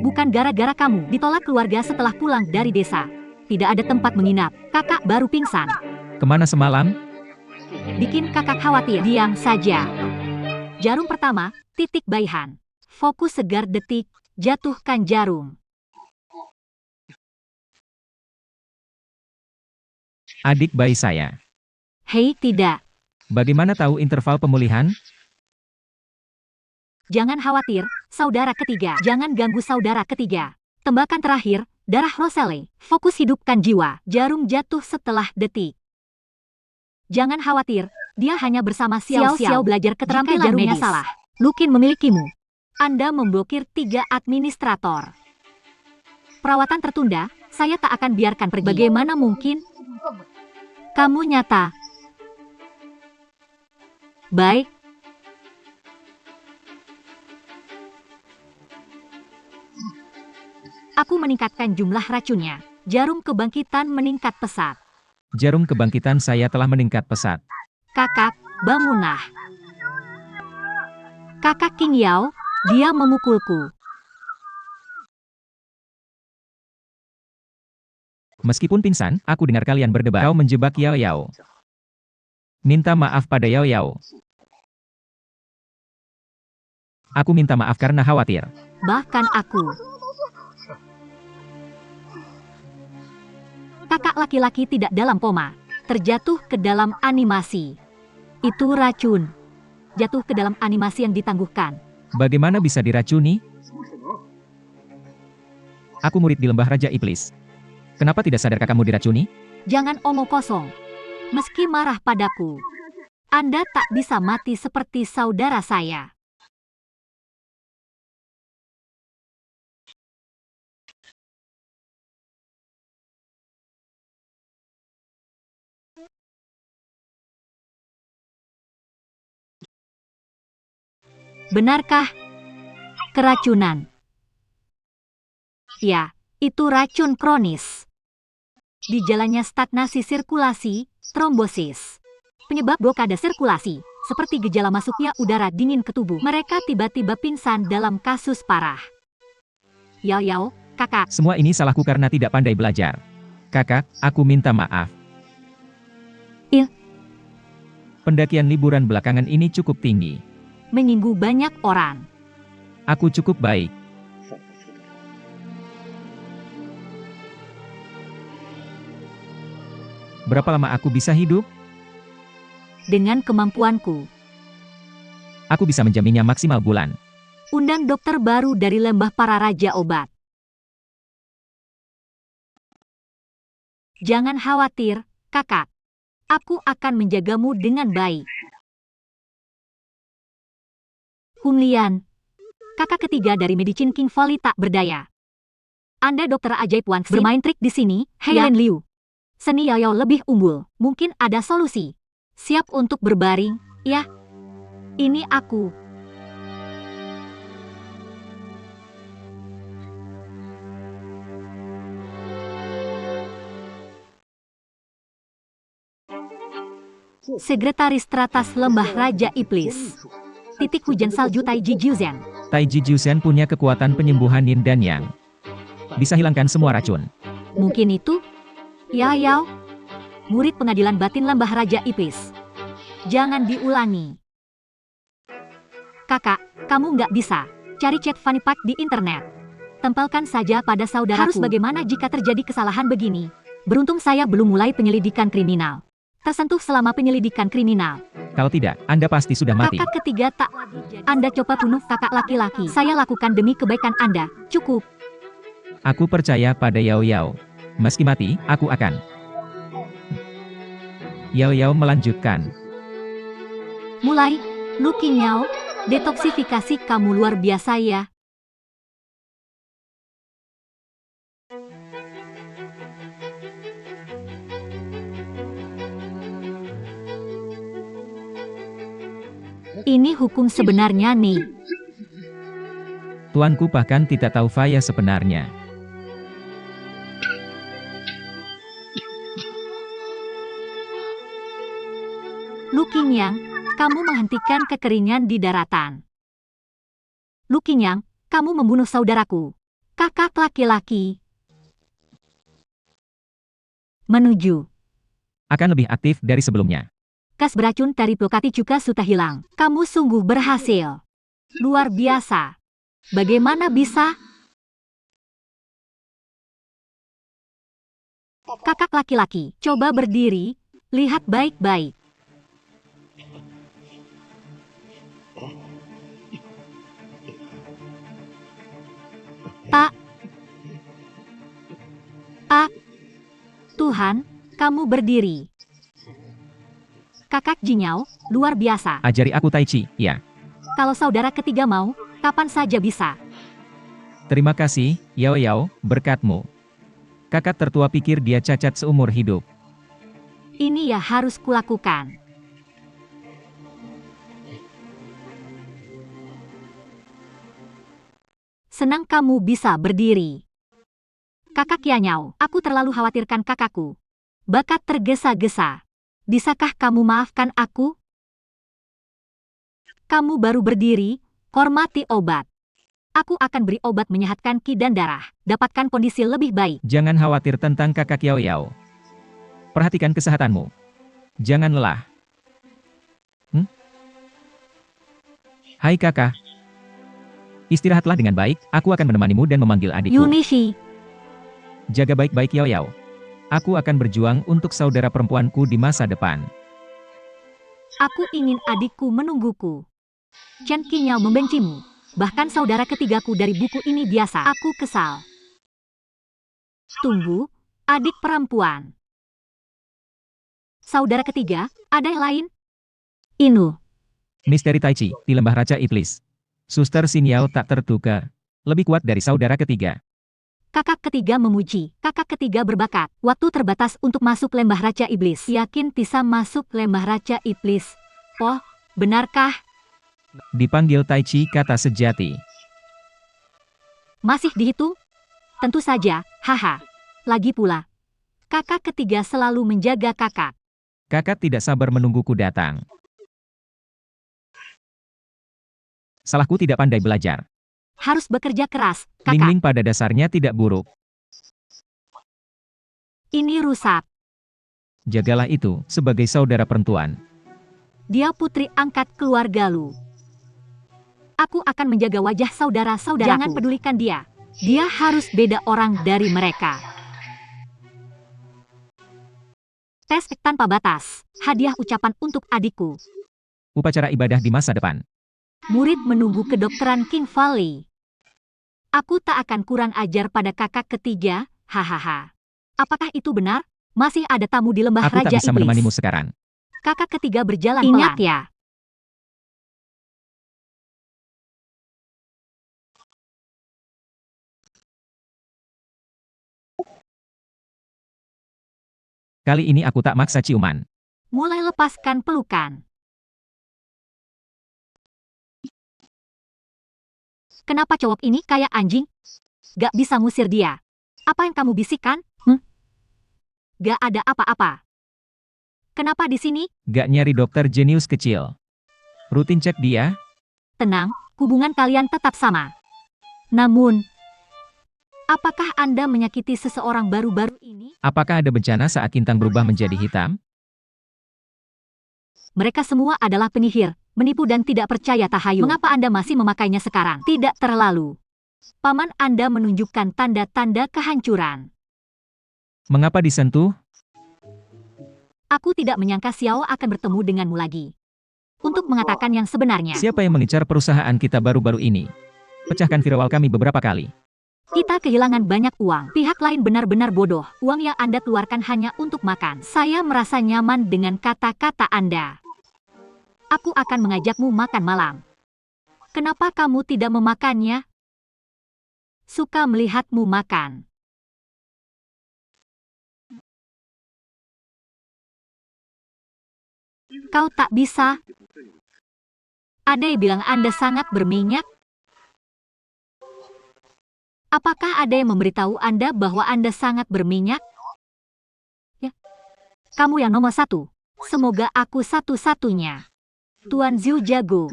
Bukan gara-gara kamu ditolak keluarga setelah pulang dari desa. tidak ada tempat menginap. Kakak baru pingsan. Kemana semalam? Bikin kakak khawatir. Diam saja. Jarum pertama, titik Baihan. Fokus segar detik, jatuhkan jarum. Adik bayi saya. Hei, tidak. Bagaimana tahu interval pemulihan? Jangan khawatir, saudara ketiga. Jangan ganggu saudara ketiga. Tembakan terakhir, darah Roselle. Fokus hidupkan jiwa. Jarum jatuh setelah detik. Jangan khawatir, dia hanya bersama Xiao Xiao belajar keterampilan jarumnya medis. Salah. Lukin memilikimu. Anda memblokir 3 administrator. Perawatan tertunda, saya tak akan biarkan pergi. Bagaimana mungkin? Kamu nyata. Baik. Aku meningkatkan jumlah racunnya. Jarum kebangkitan meningkat pesat. Jarum kebangkitan saya telah meningkat pesat. Kakak, bangunlah. Kakak King Yao, dia memukulku. Meskipun pingsan, aku dengar kalian berdebat. Kau menjebak Yao Yao. Minta maaf pada Yao Yao. Aku minta maaf karena khawatir. Bahkan aku. Kakak laki-laki tidak dalam koma. Terjatuh ke dalam animasi. Itu racun. Jatuh ke dalam animasi yang ditangguhkan. Bagaimana bisa diracuni? Aku murid di Lembah Raja Iblis. Kenapa tidak sadarkah kamu diracuni? Jangan omong kosong. Meski marah padaku, Anda tak bisa mati seperti saudara saya. Benarkah? Keracunan. Ya, itu racun kronis. Di jalannya stagnasi sirkulasi, trombosis. Penyebab blokade sirkulasi, seperti gejala masuknya udara dingin ke tubuh. Mereka tiba-tiba pingsan dalam kasus parah. Yao Yao, kakak. Semua ini salahku karena tidak pandai belajar. Kakak, aku minta maaf. Pendakian liburan belakangan ini cukup tinggi. Menyinggung banyak orang. Aku cukup baik. Berapa lama aku bisa hidup? Dengan kemampuanku. Aku bisa menjaminnya maksimal bulan. Undang dokter baru dari Lembah Para Raja Obat. Jangan khawatir, kakak. Aku akan menjagamu dengan baik. Hunlian, kakak ketiga dari Medicine King Valley tak berdaya. Anda dokter ajaib Wangxin bermain trik di sini, Heilen Liu. Seni Yao Yao lebih unggul, mungkin ada solusi. Siap untuk berbaring, ya? Ini aku. Sekretaris teratas Lembah Raja Iblis. Titik hujan salju Taiji Jiuzhen. Taiji Jiuzhen punya kekuatan penyembuhan yin dan yang. Bisa hilangkan semua racun. Mungkin itu? Yao Yao, murid pengadilan batin Lembah Raja Iblis. Jangan diulangi. Kakak, kamu nggak bisa. Cari chat Fanny Pack di internet. Tempelkan saja pada saudaraku. Harus bagaimana jika terjadi kesalahan begini? Beruntung saya belum mulai penyelidikan kriminal. Tersentuh selama penyelidikan kriminal. Kalau tidak, Anda pasti sudah mati. Kakak ketiga tak. Anda coba bunuh kakak laki-laki. Saya lakukan demi kebaikan Anda. Cukup. Aku percaya pada Yao Yao. Meski mati, aku akan. Yao Yao melanjutkan. Mulai, Lu King Yao, detoksifikasi kamu luar biasa ya. Ini hukum sebenarnya nih. Tuanku bahkan tidak tahu Faya sebenarnya. Lu Qingyang, kamu menghentikan kekeringan di daratan. Lu Qingyang, kamu membunuh saudaraku. Kakak laki-laki. Menuju. Akan lebih aktif dari sebelumnya. Gas beracun dari Blokati juga sudah hilang. Kamu sungguh berhasil. Luar biasa. Bagaimana bisa? Kakak laki-laki, coba berdiri. Lihat baik-baik. Tak. Tuhan, kamu berdiri. Kakak Jinyao, luar biasa. Ajari aku Tai Chi, ya. Kalau saudara ketiga mau, kapan saja bisa. Terima kasih, Yao Yao, berkatmu. Kakak tertua pikir dia cacat seumur hidup. Ini ya harus kulakukan. Senang kamu bisa berdiri. Kakak Yanyao, aku terlalu khawatirkan kakakku. Bakat tergesa-gesa. Bisakah kamu maafkan aku? Kamu baru berdiri, hormati obat. Aku akan beri obat menyehatkan ki dan darah. Dapatkan kondisi lebih baik. Jangan khawatir tentang kakak Yao Yao. Perhatikan kesehatanmu. Jangan lelah. Hai kakak. Istirahatlah dengan baik, aku akan menemanimu dan memanggil adikku. Yunishi, Jaga baik-baik Yao Yao. Aku akan berjuang untuk saudara perempuanku di masa depan. aku ingin adikku menungguku. Chen Qinyao membencimu. Bahkan saudara ketigaku dari buku ini biasa. Aku kesal. Tunggu, adik perempuan. Saudara ketiga, ada yang lain? Inu, Misteri Tai Chi di Lembah Raja Iblis. Suster Xinyao tak terduga. Lebih kuat dari saudara ketiga. kakak ketiga memuji. Kakak ketiga berbakat. Waktu terbatas untuk masuk lembah Raja Iblis. Yakin bisa masuk lembah Raja Iblis? Oh, benarkah? Dipanggil Tai Chi kata sejati. Masih dihitung? Tentu saja, haha. Lagi pula, kakak ketiga selalu menjaga kakak. Kakak tidak sabar menungguku datang. Salahku tidak pandai belajar. Harus bekerja keras, kakak. Ling-Ling pada dasarnya tidak buruk. Ini rusak. Jagalah itu sebagai saudara perempuan. Dia putri angkat keluarga Lu. Aku akan menjaga wajah saudara-saudaraku. Jangan pedulikan dia. Dia harus beda orang dari mereka. Tes tanpa batas. Hadiah ucapan untuk adikku. Upacara ibadah di masa depan. Murid menunggu kedokteran King Valley. Aku tak akan kurang ajar pada kakak ketiga, hahaha. Apakah itu benar? Masih ada tamu di lembah Aku tak Raja bisa Iblis. menemanimu sekarang. Kakak ketiga berjalan pelan. Ingat ya. Kali ini aku tak maksa ciuman. Mulai lepaskan pelukan. Kenapa cowok ini kayak anjing? Gak bisa ngusir dia. Apa yang kamu bisikkan? Gak ada apa-apa. Kenapa di sini? Gak nyari dokter jenius kecil. Rutin cek dia. Tenang, hubungan kalian tetap sama. Namun, apakah Anda menyakiti seseorang baru-baru ini? Apakah ada bencana saat Kintang berubah menjadi hitam? Mereka semua adalah penyihir, menipu dan tidak percaya tahayul. Mengapa Anda masih memakainya sekarang? Tidak terlalu. Paman Anda menunjukkan tanda-tanda kehancuran. Mengapa disentuh? Aku tidak menyangka Xiao akan bertemu denganmu lagi. Untuk mengatakan yang sebenarnya, Siapa yang mengincar perusahaan kita baru-baru ini? Pecahkan firewall kami beberapa kali. kita kehilangan banyak uang. Pihak lain benar-benar bodoh. Uang yang Anda keluarkan hanya untuk makan. Saya merasa nyaman dengan kata-kata Anda. Aku akan mengajakmu makan malam. Kenapa kamu tidak memakannya? Suka melihatmu makan. Kau tak bisa. Ada yang bilang Anda sangat berminyak. Apakah ada yang memberitahu Anda bahwa Anda sangat berminyak? Ya. Kamu yang nomor satu. Semoga aku satu-satunya. Tuan Zhu jago.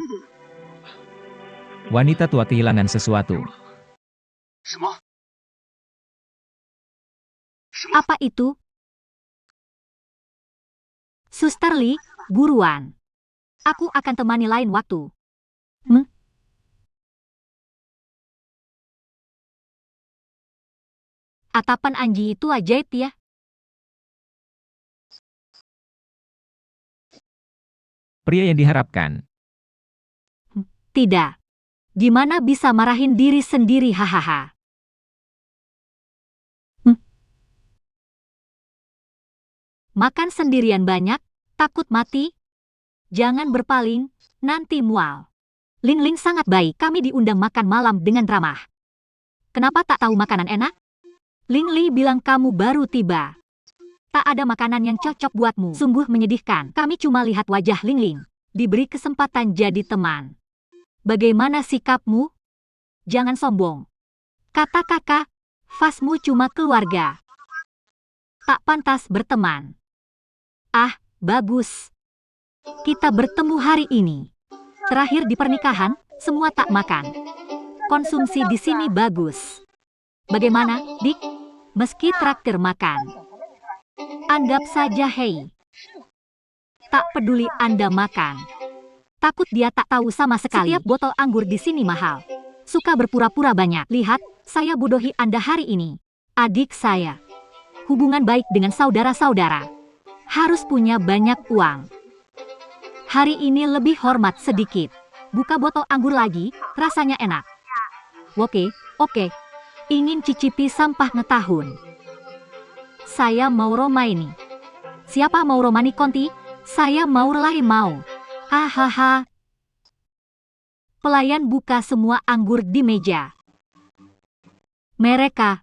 Wanita tua kehilangan sesuatu. Apa itu? Suster Li, buruan. Aku akan temani lain waktu. Atapan Anji itu ajaib ya. Pria yang diharapkan. Tidak. Gimana bisa marahin diri sendiri, hahaha. Makan sendirian banyak, takut mati? Jangan berpaling, nanti mual. Ling Ling sangat baik, kami diundang makan malam dengan ramah. Kenapa tak tahu makanan enak? Ling Li bilang kamu baru tiba. Tak ada makanan yang cocok buatmu. Sungguh menyedihkan. Kami cuma lihat wajah Ling Ling. Diberi kesempatan jadi teman. Bagaimana sikapmu? Jangan sombong. Kata kakak, Fasmu cuma keluarga. Tak pantas berteman. Ah, bagus. Kita bertemu hari ini. Terakhir di pernikahan, semua tak makan. Konsumsi di sini bagus. Bagaimana, Dik? Meski traktir makan. Anggap saja hei. Tak peduli Anda makan. Takut dia tak tahu sama sekali. Setiap botol anggur di sini mahal. Suka berpura-pura banyak. Lihat, saya bodohi Anda hari ini. Adik saya. Hubungan baik dengan saudara-saudara. Harus punya banyak uang. Hari ini lebih hormat sedikit. Buka botol anggur lagi, rasanya enak. Oke. Ingin cicipi sampah ngetahun. Saya mau Romaini. Siapa mau Romani Conti? Saya mau Lai mau. Hahaha. Pelayan buka semua anggur di meja. Mereka.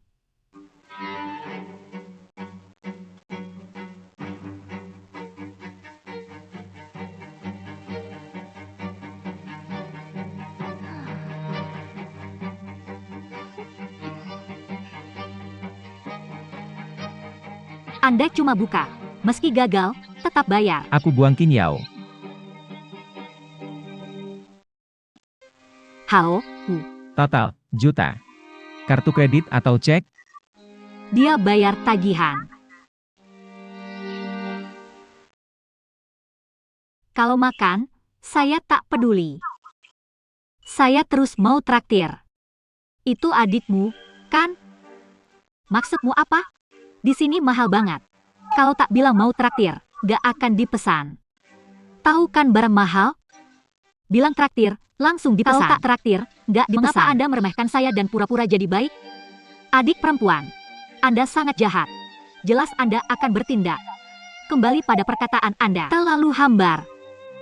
Anda cuma buka. Meski gagal, tetap bayar. Aku buang Qin Yao. Halo, Total, juta. Kartu kredit atau cek? dia bayar tagihan. Kalau makan, saya tak peduli. Saya terus mau traktir. Itu adikmu, kan? Maksudmu apa? Di sini mahal banget. Kalau tak bilang mau traktir, gak akan dipesan. Tahu kan barang mahal? Bilang traktir, langsung dipesan. Kalau tak traktir, gak dipesan. Mengapa Anda meremehkan saya dan pura-pura jadi baik? Adik perempuan, Anda sangat jahat. Jelas Anda akan bertindak. Kembali pada perkataan Anda. Terlalu hambar.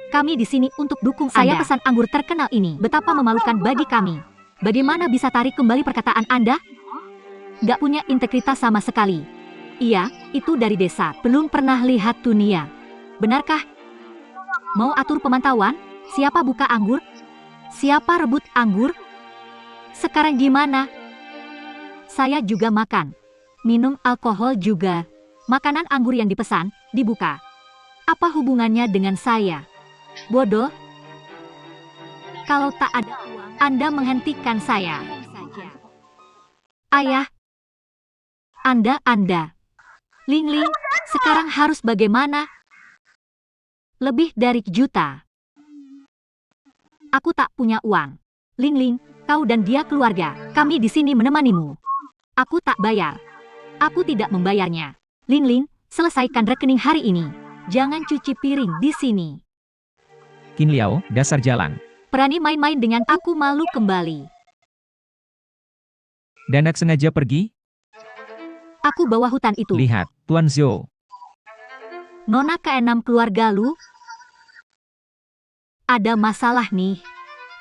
Kami di sini untuk dukung Anda. Saya pesan anggur terkenal ini. Betapa memalukan bagi kami. Bagaimana bisa tarik kembali perkataan Anda? Gak punya integritas sama sekali. Iya, itu dari desa. Belum pernah lihat dunia. Benarkah? Mau atur pemantauan? Siapa buka anggur? Siapa rebut anggur? Sekarang gimana? Saya juga makan. Minum alkohol juga. Makanan anggur yang dipesan, dibuka. Apa hubungannya dengan saya? Bodoh. Kalau tak ada uang, Anda menghentikan saya. Ayah. Anda. Ling Ling, sekarang harus bagaimana? Lebih dari juta. Aku tak punya uang. Ling Ling, kau dan dia keluarga. Kami di sini menemanimu. Aku tak bayar. Aku tidak membayarnya. Ling Ling, selesaikan rekening hari ini. Jangan cuci piring di sini. Qin Liao, dasar jalan. Berani main-main dengan aku, malu kembali. Danak sengaja pergi? Aku bawa hutan itu. Lihat, Tuan Zhou. Nona ke-6 keluarga lu? Ada masalah nih.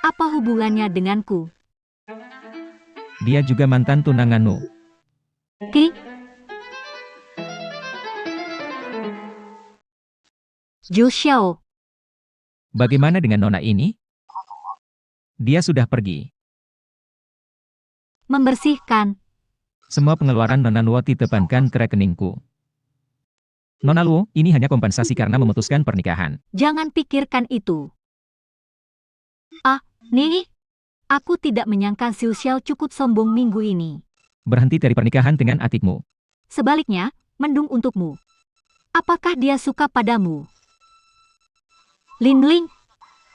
Apa hubungannya denganku? Dia juga mantan tunanganmu. Ki? Zhu Xiao. Bagaimana dengan nona ini? Dia sudah pergi. Membersihkan. Semua pengeluaran Nona Luo ditebankan ke rekeningku. Nona Luo, ini hanya kompensasi karena memutuskan pernikahan. Jangan pikirkan itu. Ah, nih. Aku tidak menyangka Zhu Xiao cukup sombong minggu ini. Berhenti dari pernikahan dengan adikmu. Sebaliknya, mendung untukmu. Apakah dia suka padamu? Lin Ling,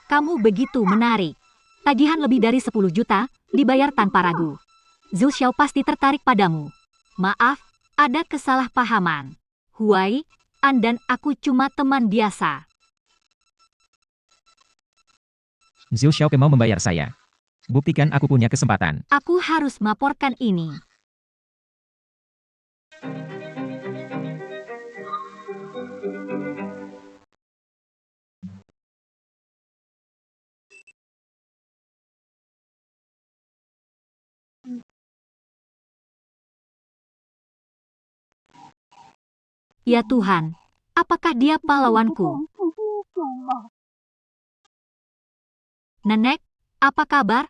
kamu begitu menarik. Tagihan lebih dari 10 juta, dibayar tanpa ragu. Zhu Xiao pasti tertarik padamu. Maaf, ada kesalahpahaman. Huai, An dan aku cuma teman biasa. Zhou Xiaoke mau membayar saya. Buktikan aku punya kesempatan. Aku harus melaporkan ini. Ya Tuhan, apakah dia pahlawanku? Nenek, apa kabar?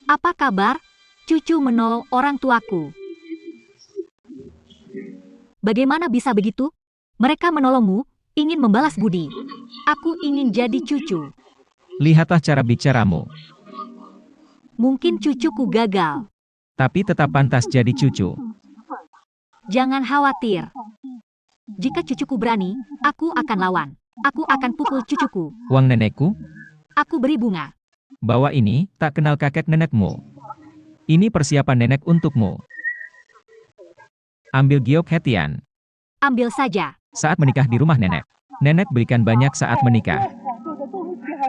Apa kabar? Cucu menolong orang tuaku. Bagaimana bisa begitu? Mereka menolongmu, ingin membalas budi. Aku ingin jadi cucu. Lihatlah cara bicaramu. Mungkin cucuku gagal. Tapi tetap pantas jadi cucu. Jangan khawatir. Jika cucuku berani, aku akan lawan. Aku akan pukul cucuku. Uang nenekku? Aku beri bunga. Bawa ini, tak kenal kakek nenekmu. Ini persiapan nenek untukmu. Ambil giok hetian. Ambil saja. Saat menikah di rumah nenek. Nenek belikan banyak saat menikah.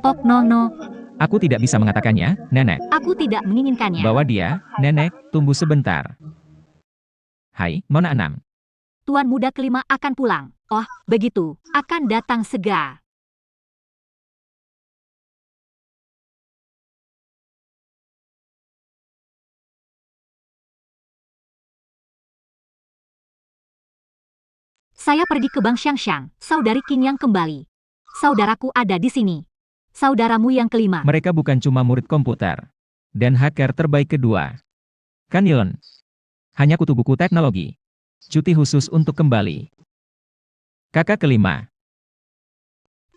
Ok no. Aku tidak bisa mengatakannya, nenek. Aku tidak menginginkannya. Bawa dia, nenek, tunggu sebentar. Hai, Nona 6. Tuan muda kelima akan pulang. Oh, begitu. Akan datang segera. Saya pergi ke Bank Xiangxiang. Saudari Qin yang kembali. Saudaraku ada di sini. Saudaramu yang kelima. Mereka bukan cuma murid komputer. Dan hacker terbaik kedua. Kanilon. Hanya kutu buku teknologi. Cuti khusus untuk kembali. Kakak kelima.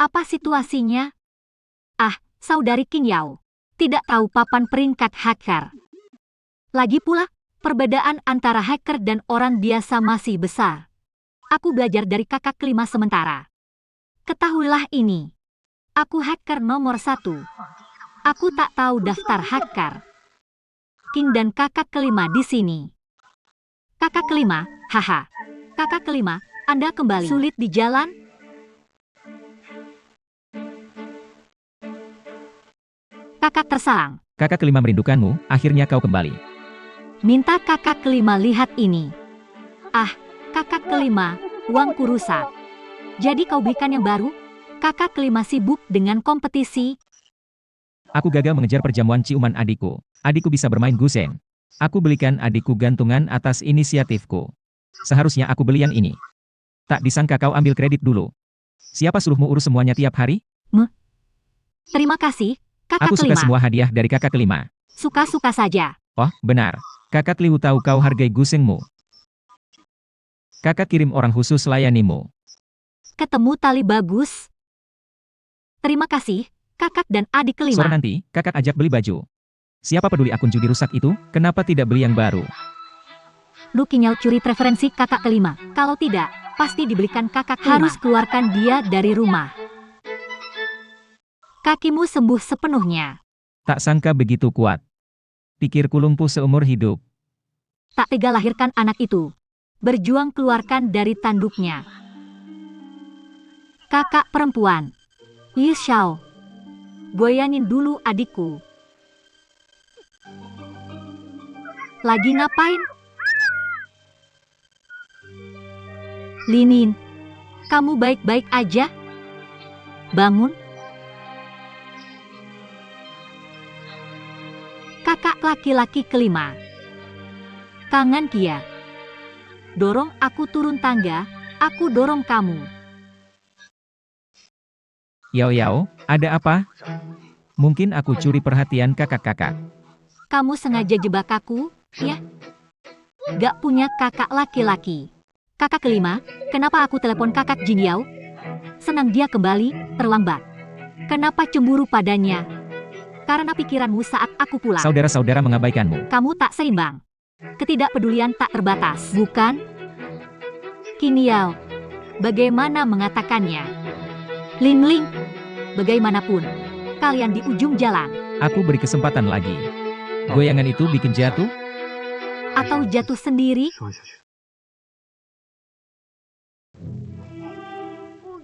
Apa situasinya? Ah, saudari Qin Yao. Tidak tahu papan peringkat hacker. Lagi pula, perbedaan antara hacker dan orang biasa masih besar. Aku belajar dari kakak kelima sementara. Ketahuilah ini. Aku hacker nomor 1. Aku tak tahu daftar hacker. King dan kakak kelima di sini. Kakak kelima, haha. Kakak kelima, Anda kembali. Sulit di jalan? Kakak tersalang. Kakak kelima merindukanmu, akhirnya kau kembali. Minta kakak kelima lihat ini. Ah, kakak kelima, uangku rusak. Jadi kau belikan yang baru? Kakak kelima sibuk dengan kompetisi. Aku gagal mengejar perjamuan ciuman adikku. Adikku bisa bermain guseng. Aku belikan adikku gantungan atas inisiatifku. Seharusnya aku beli yang ini. Tak disangka kau ambil kredit dulu. Siapa suruhmu urus semuanya tiap hari? Terima kasih, kakak Aku kelima. suka semua hadiah dari kakak kelima. Suka-suka saja. Oh, benar. Kakak Liu tahu kau hargai gusengmu. Kakak kirim orang khusus layanimu. Ketemu tali bagus. Terima kasih, kakak dan adik kelima. Sore nanti, kakak ajak beli baju. Siapa peduli akun judi rusak itu, kenapa tidak beli yang baru? Lu Qinyao curi preferensi kakak kelima. Kalau tidak, pasti dibelikan kakak kelima. Harus keluarkan dia dari rumah. Kakimu sembuh sepenuhnya. Tak sangka begitu kuat. Pikirku lumpuh seumur hidup. Tak tega lahirkan anak itu. Berjuang keluarkan dari tanduknya. Kakak perempuan. Yi Xiao. Goyanin dulu adikku. Lagi ngapain? Linin, kamu baik-baik aja? Bangun. Kakak laki-laki kelima. Kangen Kia. Dorong aku turun tangga, aku dorong kamu. Yao, ada apa? Mungkin aku curi perhatian kakak-kakak. Kamu sengaja jebak aku, ya? Gak punya kakak laki-laki. Kakak kelima, kenapa aku telepon kakak Jin Yao? Senang dia kembali, terlambat. Kenapa cemburu padanya? Karena pikiranmu saat aku pulang. Saudara-saudara mengabaikanmu. Kamu tak seimbang. Ketidakpedulian tak terbatas, bukan? Qin Yao, bagaimana mengatakannya? Ling Ling, bagaimanapun, kalian di ujung jalan. Aku beri kesempatan lagi. Goyangan itu bikin jatuh? Atau jatuh sendiri?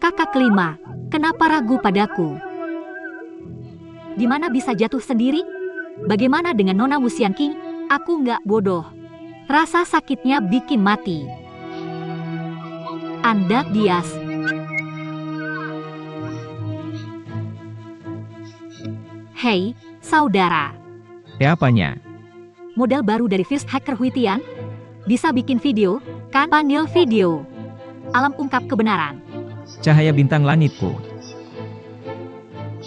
Kakak kelima, kenapa ragu padaku? Di mana bisa jatuh sendiri? Bagaimana dengan Nona Wuxian King? Aku nggak bodoh. Rasa sakitnya bikin mati. Anda bias. Hei, saudara. Apanya? Model baru dari First Hacker Huitian? Bisa bikin video, kan? Panggil video. Alam ungkap kebenaran. Cahaya bintang langitku.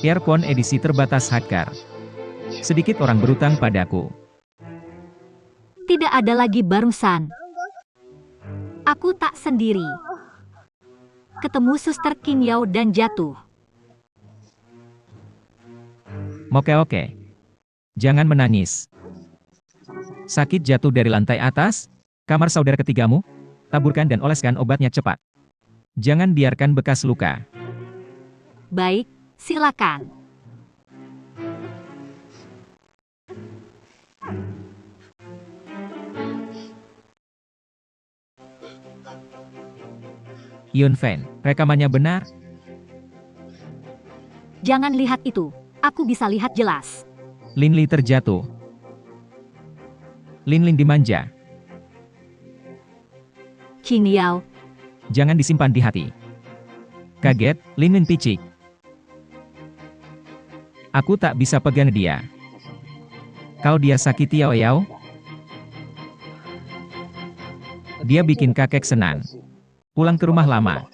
Earphone edisi terbatas hacker. Sedikit orang berutang padaku. Tidak ada lagi barusan. Aku tak sendiri. Ketemu Suster Qin Yao dan jatuh. Oke. Jangan menangis. Sakit jatuh dari lantai atas? Kamar saudara ketigamu? Taburkan dan oleskan obatnya cepat. Jangan biarkan bekas luka. Baik, silakan. Yun Fen, rekamannya benar? Jangan lihat itu. Aku bisa lihat jelas. Lin Li terjatuh. Lin Lin dimanja. Qin Yao, Jangan disimpan di hati. Kaget, Lin Lin picik. Aku tak bisa pegang dia. Kau dia sakiti Yao Yao? Dia bikin kakek senang. Pulang ke rumah lama.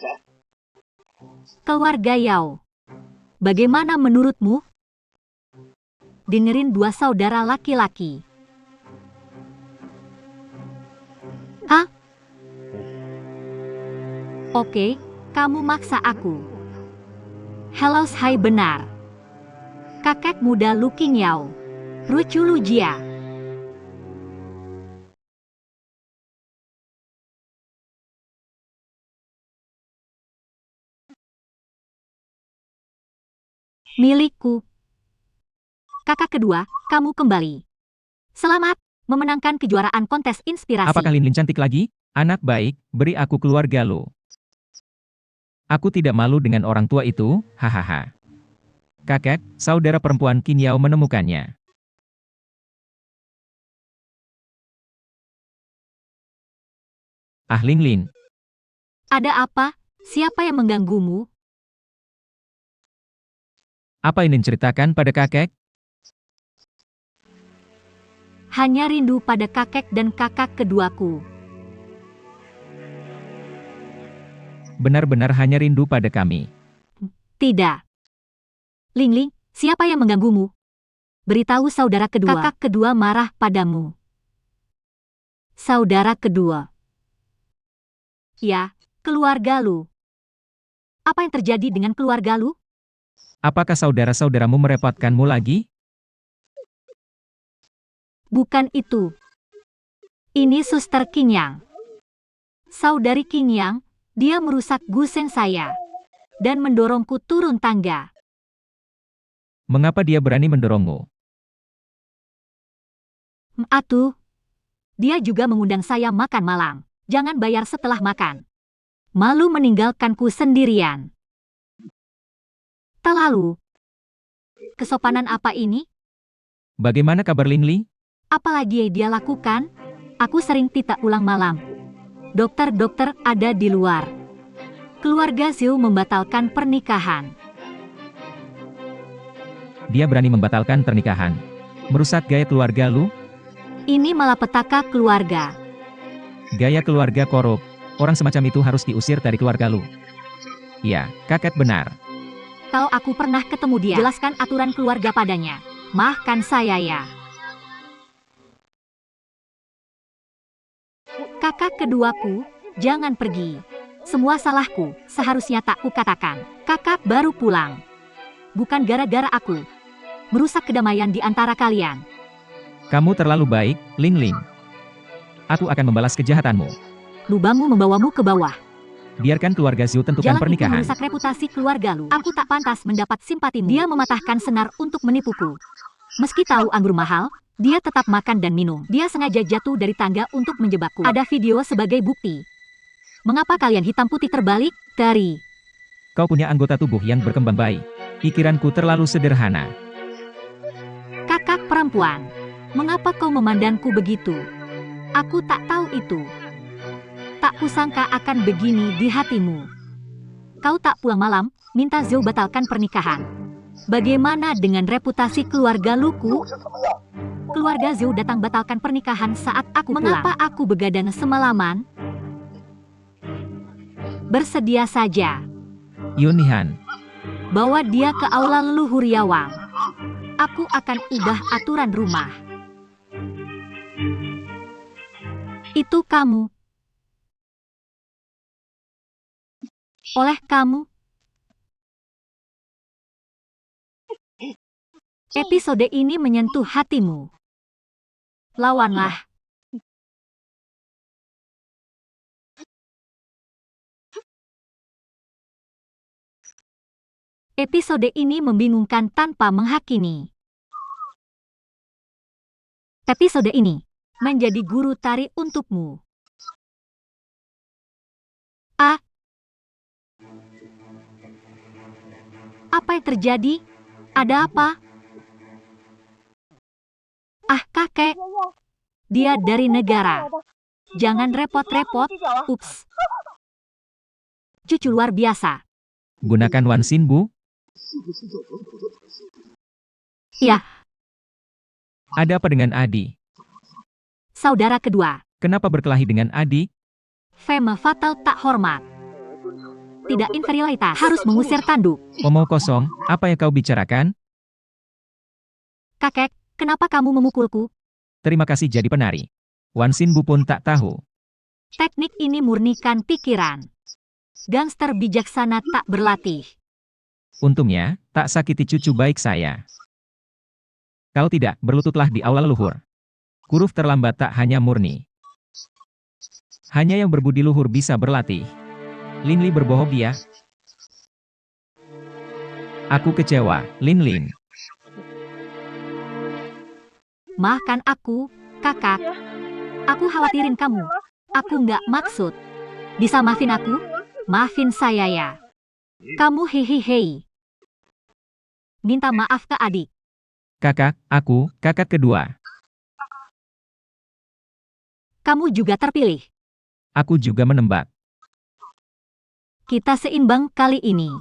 keluarga Yao. Bagaimana menurutmu? Dengerin dua saudara laki-laki. Hah? Oke, kamu maksa aku. Hello, hai benar. Kakek muda Lu Qin Yao. Rucu Lu Jia. Milikku. Kakak kedua, kamu kembali. Selamat, memenangkan kejuaraan kontes inspirasi. Apakah Lin Lin cantik lagi? Anak baik, beri aku keluarga lo. Aku tidak malu dengan orang tua itu, hahaha. Kakek, saudara perempuan Qin Yao menemukannya. Ah Lin Lin, Ada apa? Siapa yang mengganggumu? apa Lin Lin ceritakan pada kakek? Hanya rindu pada kakek dan kakak keduaku. Benar-benar hanya rindu pada kami. Tidak. Ling Ling, siapa yang mengganggumu? Beritahu saudara kedua. Kakak kedua marah padamu. Saudara kedua. Ya, keluarga Lu. Apa yang terjadi dengan keluarga Lu? Apakah saudara-saudaramu merepotkanmu lagi? Bukan itu. Ini Suster Qin Yang. Saudari Qin Yang, dia merusak guseng saya. Dan mendorongku turun tangga. Mengapa dia berani mendorongmu? Atuh. Dia juga mengundang saya makan malam. Jangan bayar setelah makan. Malu meninggalkanku sendirian. Tak lalu. Kesopanan apa ini? Bagaimana kabar Lin Li? Apalagi yang dia lakukan? Aku sering tidak pulang malam. Dokter-dokter ada di luar. Keluarga Zhou membatalkan pernikahan. Dia berani membatalkan pernikahan. Merusak gaya keluarga lu? Ini malapetaka keluarga. Gaya keluarga korup. Orang semacam itu harus diusir dari keluarga lu. Iya, kakek benar. Kalau aku pernah ketemu dia, jelaskan aturan keluarga padanya. Maafkan saya ya. Kakak keduaku, jangan pergi. Semua salahku, seharusnya tak kukatakan. Kakak baru pulang. Bukan gara-gara aku. Merusak kedamaian di antara kalian. Kamu terlalu baik, Lin Lin. Aku akan membalas kejahatanmu. Lubangmu membawamu ke bawah. Biarkan keluarga Zhou tentukan Jalan itu pernikahan. merusak reputasi keluarga Lu. Aku tak pantas mendapat simpatimu. Dia mematahkan senar untuk menipuku. Meski tahu anggur mahal, dia tetap makan dan minum. Dia sengaja jatuh dari tangga untuk menjebakku. Ada video sebagai bukti. Mengapa kalian hitam putih terbalik? Dari Kau punya anggota tubuh yang berkembang baik. Pikiranku terlalu sederhana. kakak perempuan. Mengapa kau memandangku begitu? Aku tak tahu itu. Tak kusangka akan begini di hatimu. Kau tak pulang malam, minta Zhou batalkan pernikahan. Bagaimana dengan reputasi keluarga Luku? Keluarga Zhou datang batalkan pernikahan saat aku pulang. Mengapa aku begadang semalaman? Bersedia saja. Yunhan, Bawa dia ke aula leluhur Yawang. Aku akan ubah aturan rumah. Itu kamu. Oleh kamu. Episode ini menyentuh hatimu. Lawanlah. Episode ini membingungkan tanpa menghakimi. Episode ini menjadi guru tari untukmu. Apa yang terjadi? Ada apa? Kakek. Dia dari negara. Jangan repot-repot. Ups. Cucu luar biasa. gunakan Wan Xin Bu. Ya, Ada apa dengan Adi? saudara kedua. Kenapa berkelahi dengan Adi? Feme fatal tak hormat. Tidak inferioritas. Harus mengusir tanduk. Omong kosong, apa yang kau bicarakan? Kakek, kenapa kamu memukulku? Terima kasih jadi penari. Wan Xin Bu pun tak tahu. Teknik ini murnikan pikiran. Gangster bijaksana tak berlatih. Untungnya, tak sakiti cucu baik saya. Kalau tidak, berlututlah di aula leluhur. Huruf terlambat tak hanya murni. Hanya yang berbudi luhur bisa berlatih. Lin Li berbohong dia. Aku kecewa, Lin Lin. Maafkan aku, kakak. Aku khawatirin kamu. Aku nggak maksud. Bisa maafin aku? Maafin saya ya. Kamu hehehe. Minta maaf ke adik. Kakak, aku, kakak kedua. Kamu juga terpilih. Aku juga menembak. Kita seimbang kali ini.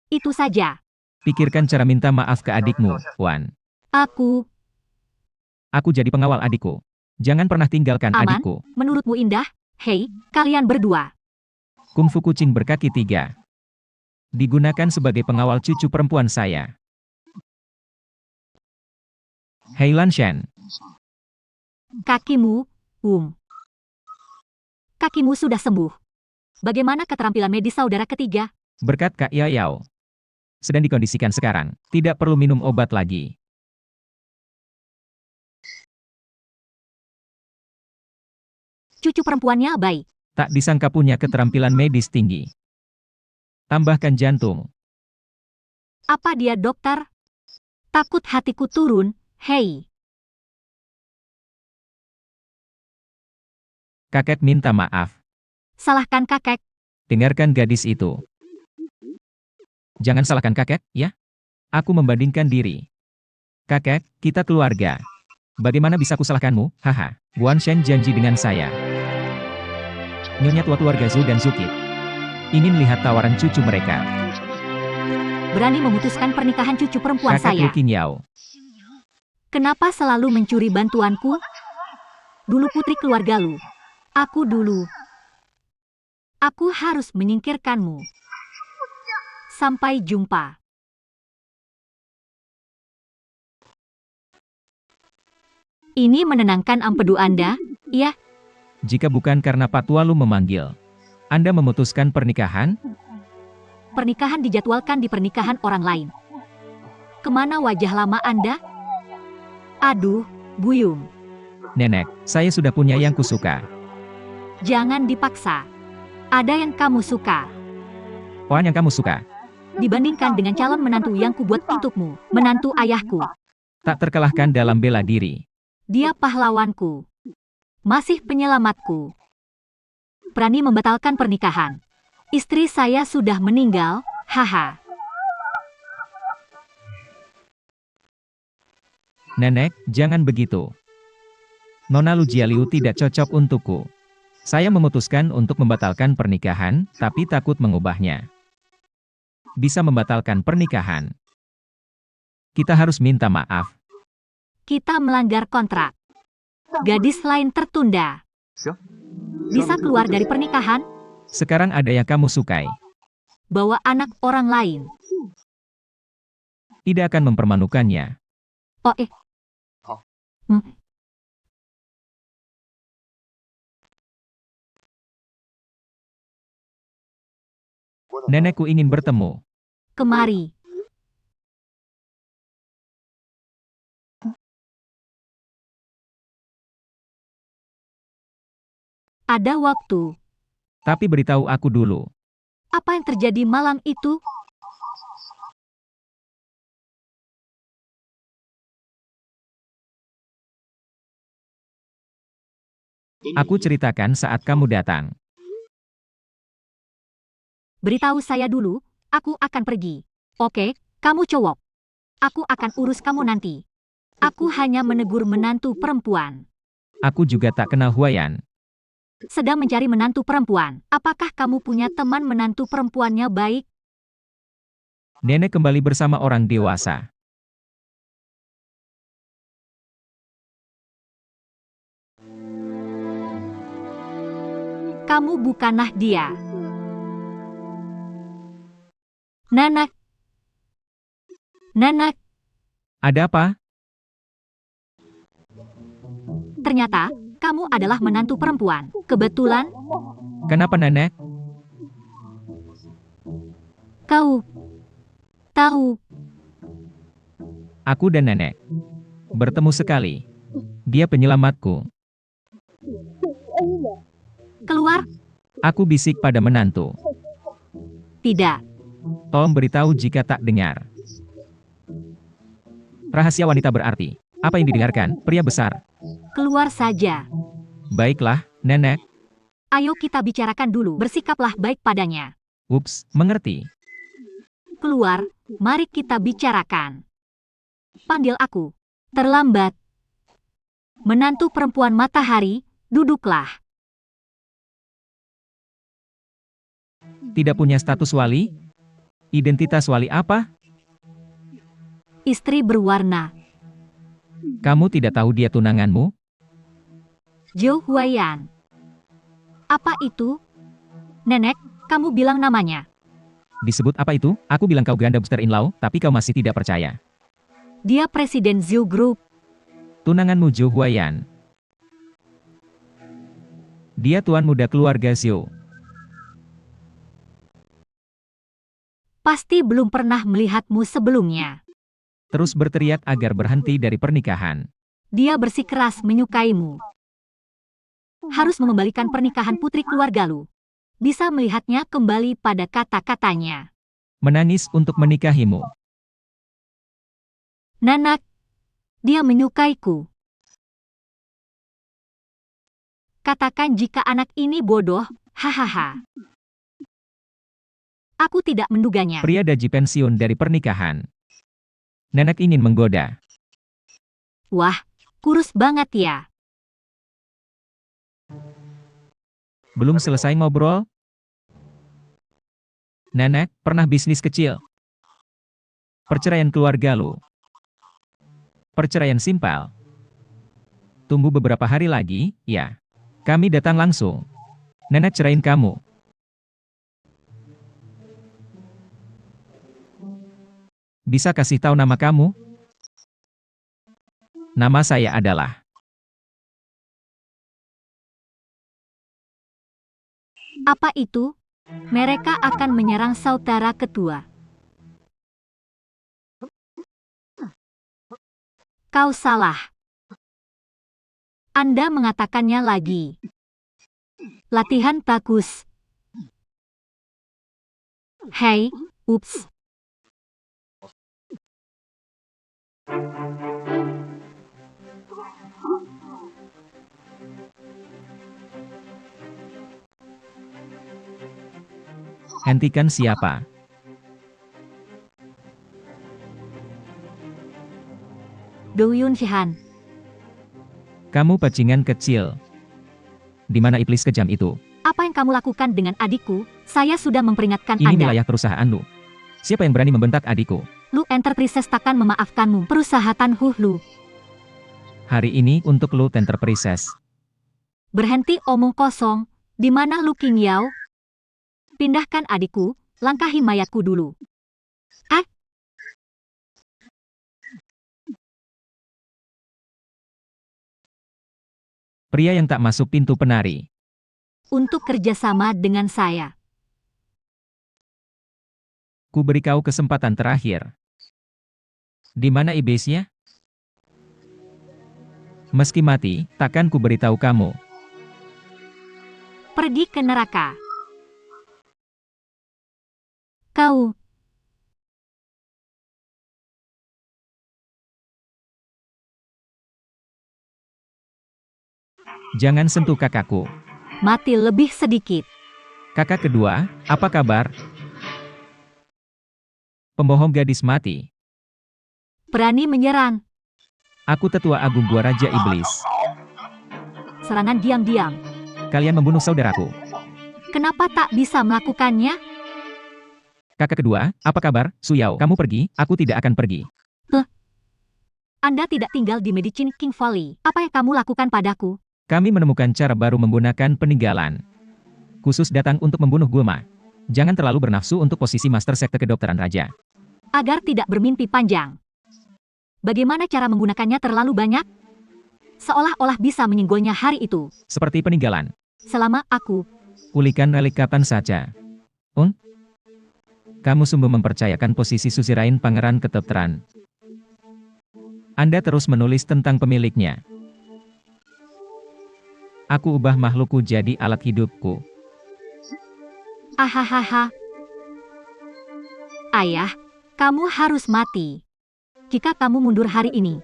Itu saja. Pikirkan cara minta maaf ke adikmu, Wan. Aku, Aku jadi pengawal adikku. Jangan pernah tinggalkan Aman? adikku. menurutmu indah? Hei, kalian berdua. Kungfu kucing berkaki 3. Digunakan sebagai pengawal cucu perempuan saya. Hei Lan Shen, Kakimu, Kakimu sudah sembuh. Bagaimana keterampilan medis saudara ketiga? berkat Kak Yao. Sedang dikondisikan sekarang, tidak perlu minum obat lagi. Cucu perempuannya baik. Tak disangka punya keterampilan medis tinggi. Tambahkan jantung. Apa dia dokter? Takut hatiku turun, hei. Kakek minta maaf. Salahkan kakek. Dengarkan gadis itu. Jangan salahkan kakek, ya? Aku membandingkan diri. Kakek, kita keluarga. Bagaimana bisa kusalahkanmu? Haha. Guan Shen janji dengan saya. Nyonya tua keluarga Zhou dan Zukit ingin lihat tawaran cucu mereka. Berani memutuskan pernikahan cucu perempuan Kakak saya. Lu Qingyao. Kenapa selalu mencuri bantuanku? Dulu putri keluarga lu. Aku dulu. Aku harus menyingkirkanmu. Sampai jumpa. Ini menenangkan empedu Anda, ya? Jika bukan karena Pak Tua Lu memanggil, Anda memutuskan pernikahan? Pernikahan dijadwalkan di pernikahan orang lain. Kemana wajah lama Anda? Aduh, Buyung. Nenek, saya sudah punya yang kusuka. Jangan dipaksa. Ada yang kamu suka. Orang yang kamu suka. Dibandingkan dengan calon menantu yang kubuat untukmu, menantu ayahku. Tak terkalahkan dalam bela diri. Dia pahlawanku. Masih penyelamatku. Berani membatalkan pernikahan. Istri saya sudah meninggal, haha. Nenek, jangan begitu. Nona Lujialiu tidak cocok untukku. Saya memutuskan untuk membatalkan pernikahan, tapi takut mengubahnya. Bisa membatalkan pernikahan. Kita harus minta maaf. Kita melanggar kontrak. Gadis lain tertunda. Bisa keluar dari pernikahan, Sekarang ada yang kamu sukai. bawa anak orang lain. Tidak akan mempermanukannya. Oh Hmm. Nenekku ingin bertemu. Kemari. Ada waktu. Tapi beritahu aku dulu. Apa yang terjadi malam itu? Aku ceritakan saat kamu datang. Beritahu saya dulu, aku akan pergi. Oke, kamu cowok. Aku akan urus kamu nanti. Aku hanya menegur menantu perempuan. Aku juga tak kenal Huayan. Sedang mencari menantu perempuan. Apakah kamu punya teman menantu perempuannya baik? Nenek kembali bersama orang dewasa. Kamu bukanlah dia. Nanak. Nanak, Ada apa? ternyata kamu adalah menantu perempuan. Kebetulan, Kenapa nenek? kau tahu. Aku dan nenek bertemu sekali. Dia penyelamatku. Keluar? Aku bisik pada menantu. Tidak. Tolong beritahu jika tak dengar. Rahasia wanita berarti. Apa yang didengarkan, pria besar. Keluar saja. Baiklah, nenek. Ayo kita bicarakan dulu. Bersikaplah baik padanya. Ups, mengerti. Keluar, mari kita bicarakan. Panggil aku. Terlambat. Menantu perempuan matahari, duduklah. Tidak punya status wali? Identitas wali apa? Istri berwarna. Kamu tidak tahu dia tunanganmu? Zhou Huayan. Apa itu? Nenek, kamu bilang namanya. Disebut apa itu? Aku bilang kau ganda booster in-law, tapi kau masih tidak percaya. Dia presiden Zhou Group. Tunanganmu Zhou Huayan. Dia tuan muda keluarga Zhou. Pasti belum pernah melihatmu sebelumnya. Terus berteriak agar berhenti dari pernikahan. Dia bersikeras menyukaimu. Harus mengembalikan pernikahan putri keluarga Lu. Bisa melihatnya kembali pada kata-katanya. Menangis untuk menikahimu. Nanak, dia menyukaiku. Katakan jika anak ini bodoh, hahaha. Aku tidak menduganya. Pria daji pensiun dari pernikahan. Nenek ingin menggoda. Wah, kurus banget ya. Belum selesai ngobrol? Nenek, pernah bisnis kecil. Perceraian keluarga lu. Perceraian simpel. Tunggu beberapa hari lagi, ya. Kami datang langsung. Nenek cerain kamu. Bisa kasih tahu nama kamu? Nama saya adalah... Apa itu? Mereka akan menyerang saudara ketua. Kau salah. Anda mengatakannya lagi. Latihan bagus. Hei, ups. Hentikan siapa? Do Yun Shihan. Kamu bajingan kecil. Di mana iblis kejam itu? Apa yang kamu lakukan dengan adikku? Saya sudah memperingatkan Ini Anda. wilayah perusahaanmu. Siapa yang berani membentak adikku? Lu Enterprises takkan memaafkanmu. Perusahaan Lu. Hari ini untuk Lu Enterprises. Berhenti omong kosong. Di mana Lu King Yao? Pindahkan adikku. Langkahi mayatku dulu. Ah, Pria yang tak masuk pintu penari. untuk kerjasama dengan saya. Ku beri kau kesempatan terakhir. Di mana iblisnya? Meski mati, takkan ku beritahu kamu. Pergi ke neraka. Kau. Jangan sentuh kakakku. Mati lebih sedikit. Kakak kedua, apa kabar? Pembohong gadis mati. Berani menyerang. Aku tetua agung gua Raja Iblis. Serangan diam-diam. Kalian membunuh saudaraku. Kenapa tak bisa melakukannya? Kakak kedua, apa kabar? Suyao, kamu pergi, aku tidak akan pergi. Anda tidak tinggal di Medicine King Valley. Apa yang kamu lakukan padaku? Kami menemukan cara baru menggunakan peninggalan. Khusus datang untuk membunuh Gulma. Jangan terlalu bernafsu untuk posisi Master Sekte Kedokteran Raja. Agar tidak bermimpi panjang. Bagaimana cara menggunakannya terlalu banyak? Seolah-olah bisa menyinggolnya hari itu. Seperti peninggalan. Selama aku. Pulihkan relik kapan saja. Kamu sungguh mempercayakan posisi Susirain Pangeran Kedokteran. Anda terus menulis tentang pemiliknya. Aku ubah makhlukku jadi alat hidupku. Ahahaha. Ayah, kamu harus mati. Jika kamu mundur hari ini.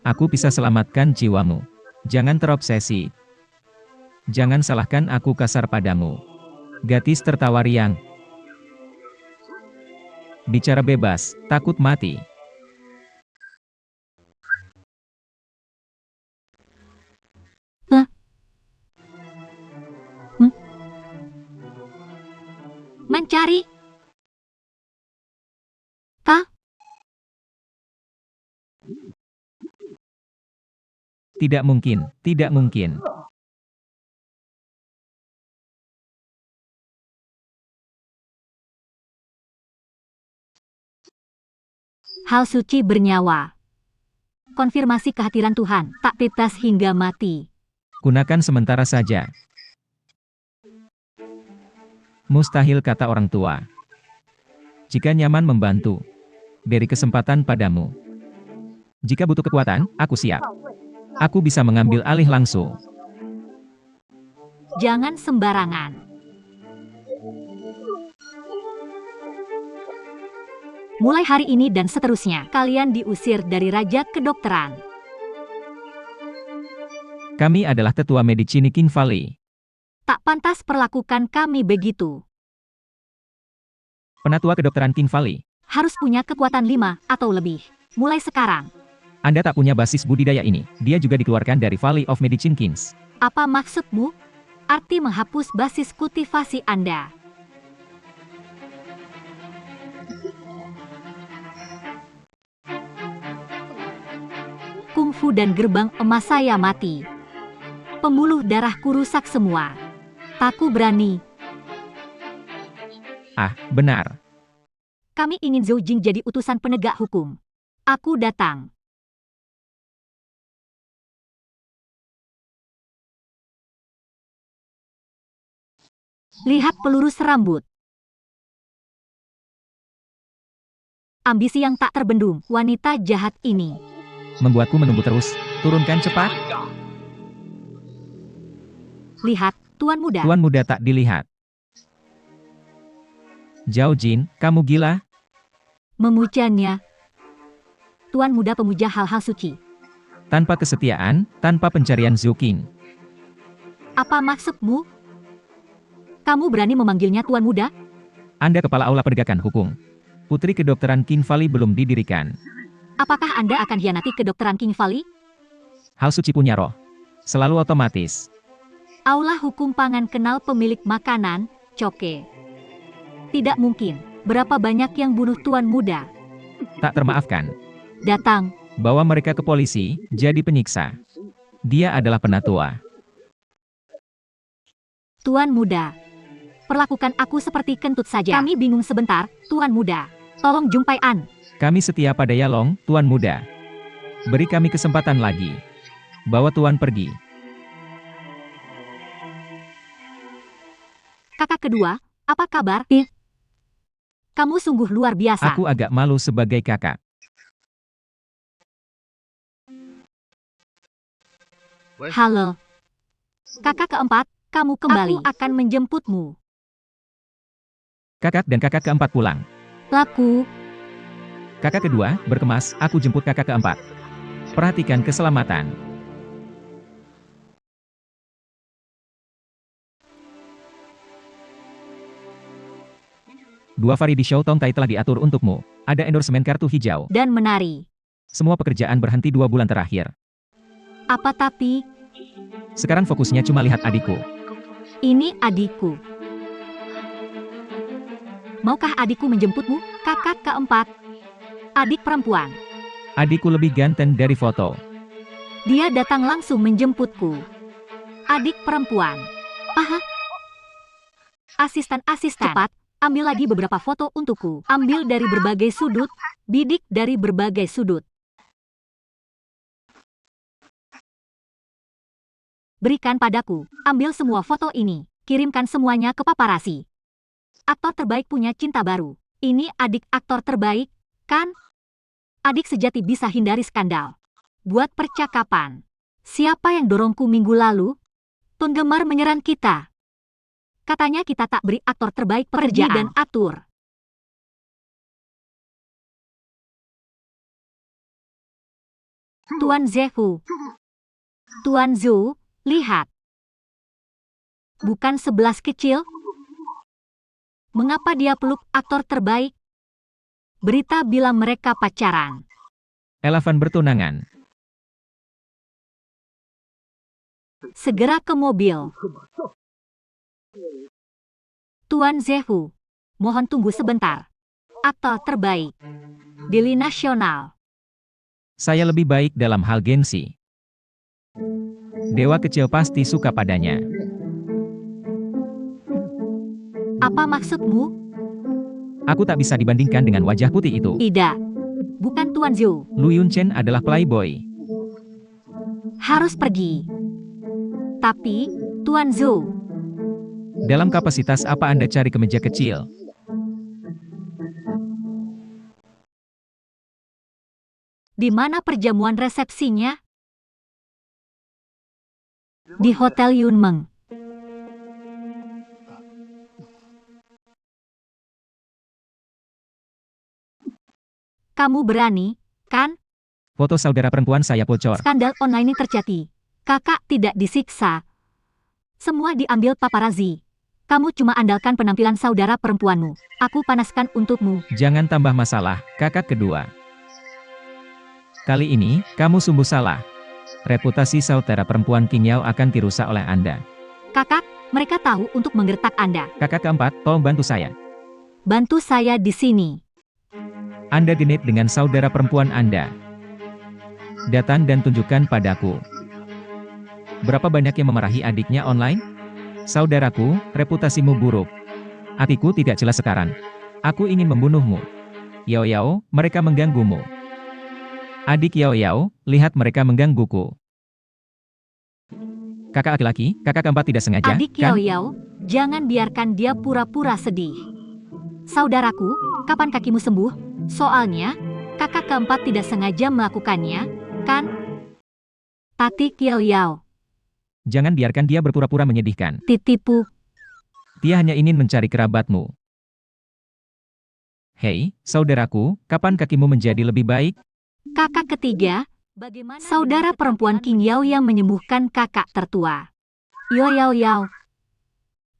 Aku bisa selamatkan jiwamu. Jangan terobsesi. Jangan salahkan aku kasar padamu. Gadis tertawa riang. Bicara bebas, takut mati. Mencari. Kah? Tidak mungkin, tidak mungkin. Hal suci bernyawa. Konfirmasi kehadiran Tuhan, tak tetes hingga mati. Gunakan sementara saja. Mustahil, kata orang tua. Jika nyaman membantu, beri kesempatan padamu. Jika butuh kekuatan, aku siap. Aku bisa mengambil alih langsung. Jangan sembarangan. Mulai hari ini dan seterusnya, kalian diusir dari Raja Kedokteran. Kami adalah tetua Medicine King Valley. Tak pantas perlakukan kami begitu. Penatua Kedokteran King Valley. Harus punya kekuatan 5 atau lebih. Mulai sekarang. Anda tak punya basis budidaya ini. Dia juga dikeluarkan dari Valley of Medicine Kings. Apa maksudmu? Arti menghapus basis kultivasi Anda. Kungfu dan gerbang emas saya mati. Pembuluh darahku rusak semua. Taku berani. Ah, benar. Kami ingin Zhou Jing jadi utusan penegak hukum. Aku datang. Lihat pelurus rambut. Ambisi yang tak terbendung, wanita jahat ini. Membuatku menunggu terus. Turunkan cepat. Lihat, Tuan Muda. Tuan muda tak dilihat. Zhao Jin, kamu gila? Memujanya. Tuan muda pemuja hal-hal suci. Tanpa kesetiaan, tanpa pencarian Zhu Qing. Apa maksudmu? Kamu berani memanggilnya tuan muda? Anda kepala aula penegakan hukum. Putri kedokteran King Valley belum didirikan. Apakah Anda akan hianati kedokteran King Valley? Hal suci punya roh. Selalu otomatis. Aula hukum pangan kenal pemilik makanan, Coke. Tidak mungkin. Berapa banyak yang bunuh tuan muda? Tak termaafkan. Datang. Bawa mereka ke polisi, jadi penyiksa. Dia adalah penatua. Tuan muda. Perlakukan aku seperti kentut saja. Kami bingung sebentar, tuan muda. Tolong jumpai An. Kami setia pada Yalong, tuan muda. Beri kami kesempatan lagi. Bawa tuan pergi. Kakak kedua, apa kabar? Kamu sungguh luar biasa. Aku agak malu sebagai kakak. Halo. Kakak keempat, kamu kembali. Aku akan menjemputmu. Kakak dan kakak keempat pulang. Laku. Kakak kedua, berkemas, aku jemput kakak keempat. Perhatikan keselamatan. Dua variety show Tongtai telah diatur untukmu. Ada endorsement kartu hijau. Dan menari. Semua pekerjaan berhenti 2 bulan terakhir. Apa tapi? Sekarang fokusnya cuma lihat adikku. Ini adikku. Maukah adikku menjemputmu? Kakak keempat. Adik perempuan. Adikku lebih ganteng dari foto. Dia datang langsung menjemputku. Adik perempuan. Aha. Asisten, cepat. Ambil lagi beberapa foto untukku. Ambil dari berbagai sudut. Bidik dari berbagai sudut. Berikan padaku. Ambil semua foto ini. Kirimkan semuanya ke paparazzi. Aktor terbaik punya cinta baru. Ini adik aktor terbaik, kan? Adik sejati bisa hindari skandal. Buat percakapan. Siapa yang dorongku minggu lalu? Penggemar menyerang kita. Katanya kita tak beri aktor terbaik pekerjaan. Dan atur. Tuan Zehu. Tuan Zhou, lihat. Bukan 11 kecil? Mengapa dia peluk aktor terbaik? Berita bilang mereka pacaran. Elevan bertunangan. Segera ke mobil. Tuan Zehu, mohon tunggu sebentar. Aktor terbaik. Daily Nasional. Saya lebih baik dalam hal gengsi. Dewa kecil pasti suka padanya. Apa maksudmu? Aku tak bisa dibandingkan dengan wajah putih itu. Tidak. Bukan Tuan Zhou. Lu Yunchen adalah playboy. Harus pergi. Tapi, Tuan Zhou. Dalam kapasitas apa Anda cari kemeja kecil? Di mana perjamuan resepsinya? Di Hotel Yunmeng. Kamu berani, kan? Foto saudara perempuan saya bocor. Skandal online ini terjadi. Kakak tidak disiksa. Semua diambil paparazzi. Kamu cuma andalkan penampilan saudara perempuanmu. Aku panaskan untukmu. Jangan tambah masalah, kakak kedua. Kali ini, kamu sungguh salah. Reputasi saudara perempuan King Yao akan dirusak oleh Anda. Kakak, mereka tahu untuk menggertak Anda. Kakak keempat, tolong bantu saya. Bantu saya di sini. Anda genit dengan saudara perempuan Anda. Datang dan tunjukkan padaku. Berapa banyak yang memarahi adiknya online? Saudaraku, reputasimu buruk. Hatiku tidak jelas sekarang. Aku ingin membunuhmu. Yao Yao, mereka mengganggumu. Adik Yao Yao, lihat mereka menggangguku. Kakak laki-laki, kakak keempat tidak sengaja, Adik kan? Yao Yao, jangan biarkan dia pura-pura sedih. Saudaraku, kapan kakimu sembuh? Soalnya, kakak keempat tidak sengaja melakukannya, kan? Tatik Yao Yao. Jangan biarkan dia berpura-pura menyedihkan. Titipu. Dia hanya ingin mencari kerabatmu. Hei, saudaraku, kapan kakimu menjadi lebih baik? Kakak ketiga, saudara perempuan King Yao yang menyembuhkan kakak tertua. Yo Yao Yao.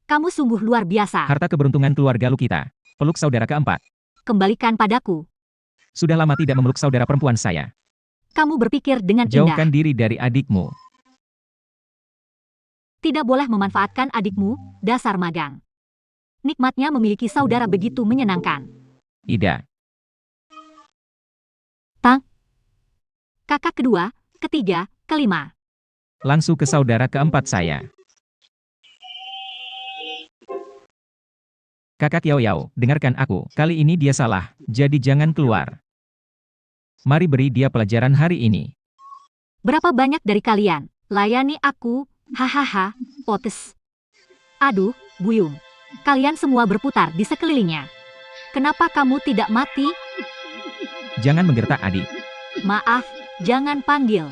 Kamu sungguh luar biasa. Harta keberuntungan keluarga lu kita. Peluk saudara keempat. Kembalikan padaku. Sudah lama tidak memeluk saudara perempuan saya. Kamu berpikir dengan indah. Jauhkan diri dari adikmu. Tidak boleh memanfaatkan adikmu, dasar magang. Nikmatnya memiliki saudara begitu menyenangkan. Ida. Kakak kedua, ketiga, kelima. Langsung ke saudara keempat saya. Kakak Yao Yao, dengarkan aku. Kali ini dia salah, jadi jangan keluar. Mari beri dia pelajaran hari ini. Berapa banyak dari kalian layani aku? Hahaha, potes. Aduh, Buyung. Kalian semua berputar di sekelilingnya. Kenapa kamu tidak mati? Jangan menggertak adik. Maaf, jangan panggil.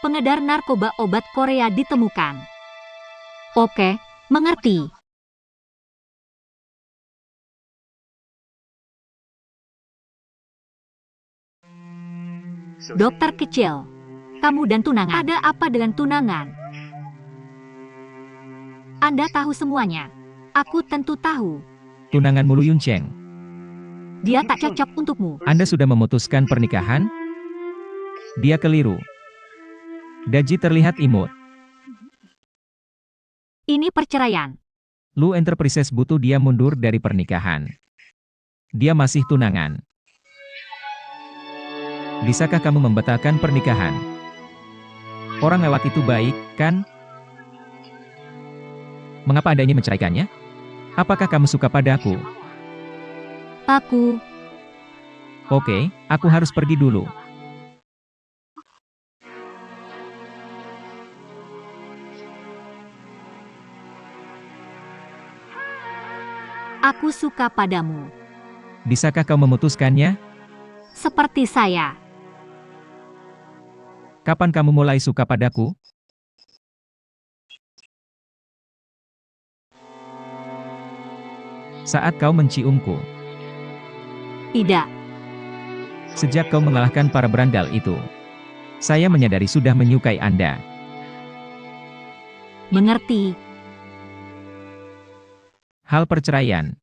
Pengedar narkoba obat Korea ditemukan. Oke, mengerti. Dokter kecil, kamu dan tunangan. Ada apa dengan tunangan? Anda tahu semuanya. Aku tentu tahu. Tunangan Lu Yuncheng. Dia tak cocok untukmu. Anda sudah memutuskan pernikahan? Dia keliru. Daji terlihat imut. Ini perceraian. Lu Enterprises butuh dia mundur dari pernikahan. Dia masih tunangan. Bisakah kamu membatalkan pernikahan? Orang lewat itu baik, kan? Mengapa Anda ingin menceraikannya? Apakah kamu suka padaku? Oke, aku harus pergi dulu. Aku suka padamu. Bisakah kau memutuskannya? Seperti saya. Kapan kamu mulai suka padaku? Saat kau menciumku. Tidak. Sejak kau mengalahkan para berandal itu. Saya menyadari sudah menyukai Anda. Mengerti. Hal perceraian.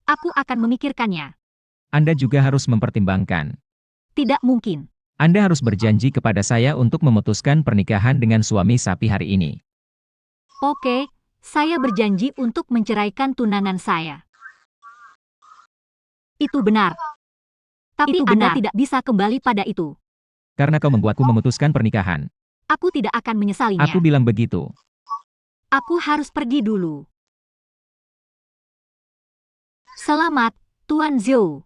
Aku akan memikirkannya. Anda juga harus mempertimbangkan. Tidak mungkin. Anda harus berjanji kepada saya untuk memutuskan pernikahan dengan suami sapi hari ini. Oke, saya berjanji untuk menceraikan tunangan saya. Itu benar. Tapi Anda tidak bisa kembali pada itu. Karena kau membuatku memutuskan pernikahan. Aku tidak akan menyesalinya. Aku bilang begitu. Aku harus pergi dulu. Selamat, Tuan Zhou.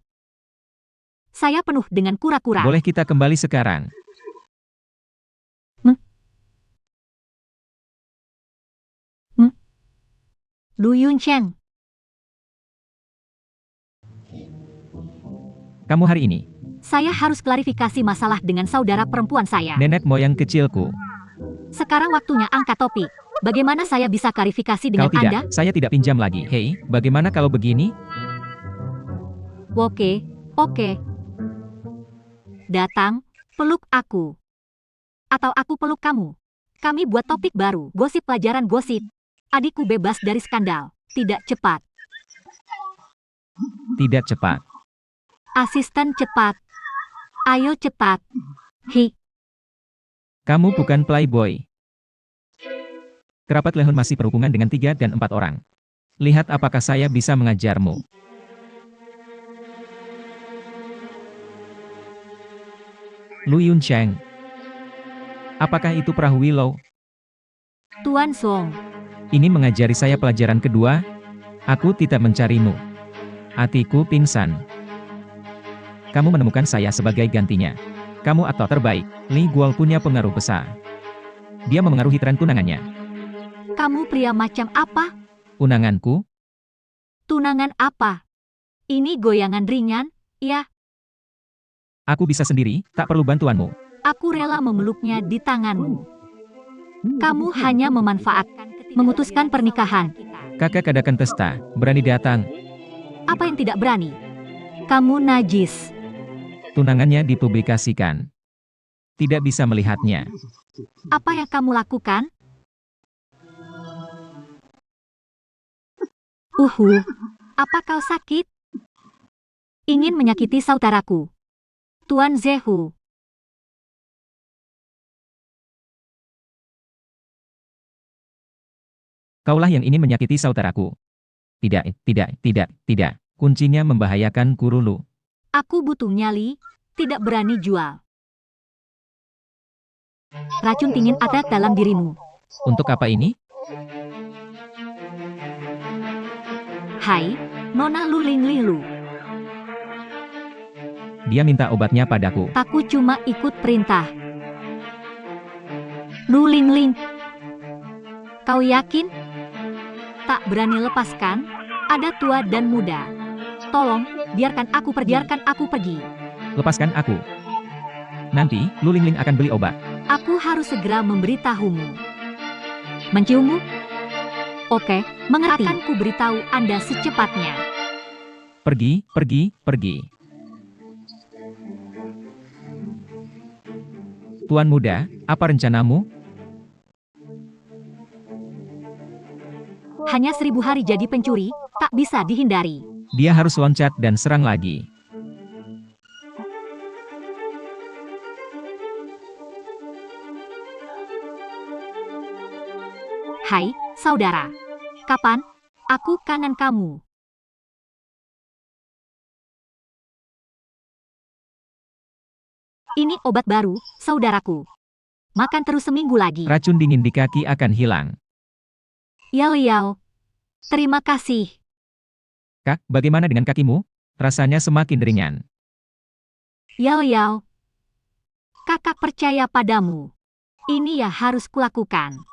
Saya penuh dengan kura-kura. Boleh kita kembali sekarang? Lu Yuncheng. Kamu hari ini? Saya harus klarifikasi masalah dengan saudara perempuan saya. Nenek moyang kecilku. Sekarang waktunya angkat topik. Bagaimana saya bisa klarifikasi dengan Kau tidak, Anda? saya tidak pinjam lagi. Hei, bagaimana kalau begini? Oke. Datang, peluk aku. Atau aku peluk kamu. Kami buat topik baru. Gosip pelajaran gosip. Adikku bebas dari skandal. Tidak cepat. Tidak cepat. Asisten cepat. Ayo cepat. Hi. Kamu bukan playboy. Kerabat Lehun masih berhubungan dengan 3 dan 4 orang. Lihat apakah saya bisa mengajarmu. Lu Yuncheng. Apakah itu perahu Willow? Tuan Song. Ini mengajari saya pelajaran kedua. Aku tidak mencarimu. Hatiku pingsan. Kamu menemukan saya sebagai gantinya. Kamu aktor terbaik. Li Guol punya pengaruh besar. Dia memengaruhi tren tunangannya. Kamu pria macam apa? Unanganku? Tunangan apa? Ini goyangan ringan, ya? Aku bisa sendiri, tak perlu bantuanmu. Aku rela memeluknya di tanganmu. Kamu hanya memanfaatkan memutuskan pernikahan. Kakak adakan pesta, berani datang. Apa yang tidak berani? Kamu najis. Tunangannya dipublikasikan. Tidak bisa melihatnya. Apa yang kamu lakukan? Apa kau sakit? Ingin menyakiti saudaraku. Tuan Zehu. Kaulah yang ingin menyakiti saudaraku. Tidak, tidak, tidak, tidak. Kuncinya membahayakan Kurulu. Aku butuh nyali, tidak berani jual. Racun dingin ada dalam dirimu. Untuk apa ini? Hai, Nona Lu. Dia minta obatnya padaku. Aku cuma ikut perintah. Lu Ling. Kau yakin? Tak berani lepaskan? Ada tua dan muda. Tolong, biarkan aku pergi. Lepaskan aku. Nanti, Lu Lingling akan beli obat. Aku harus segera memberitahumu. Menciummu? Oke, mengerti. Akan ku beritahu Anda secepatnya. Pergi, pergi, pergi. Tuan muda, apa rencanamu? Hanya 1000 hari jadi pencuri, tak bisa dihindari. Dia harus loncat dan serang lagi. Hai, saudara. Kapan? Aku kanan kamu. Ini obat baru, saudaraku. Makan terus seminggu lagi. Racun dingin di kaki akan hilang. Yao. Terima kasih. Kak, bagaimana dengan kakimu? Rasanya semakin ringan. Yao. Kakak percaya padamu. Ini ya harus kulakukan.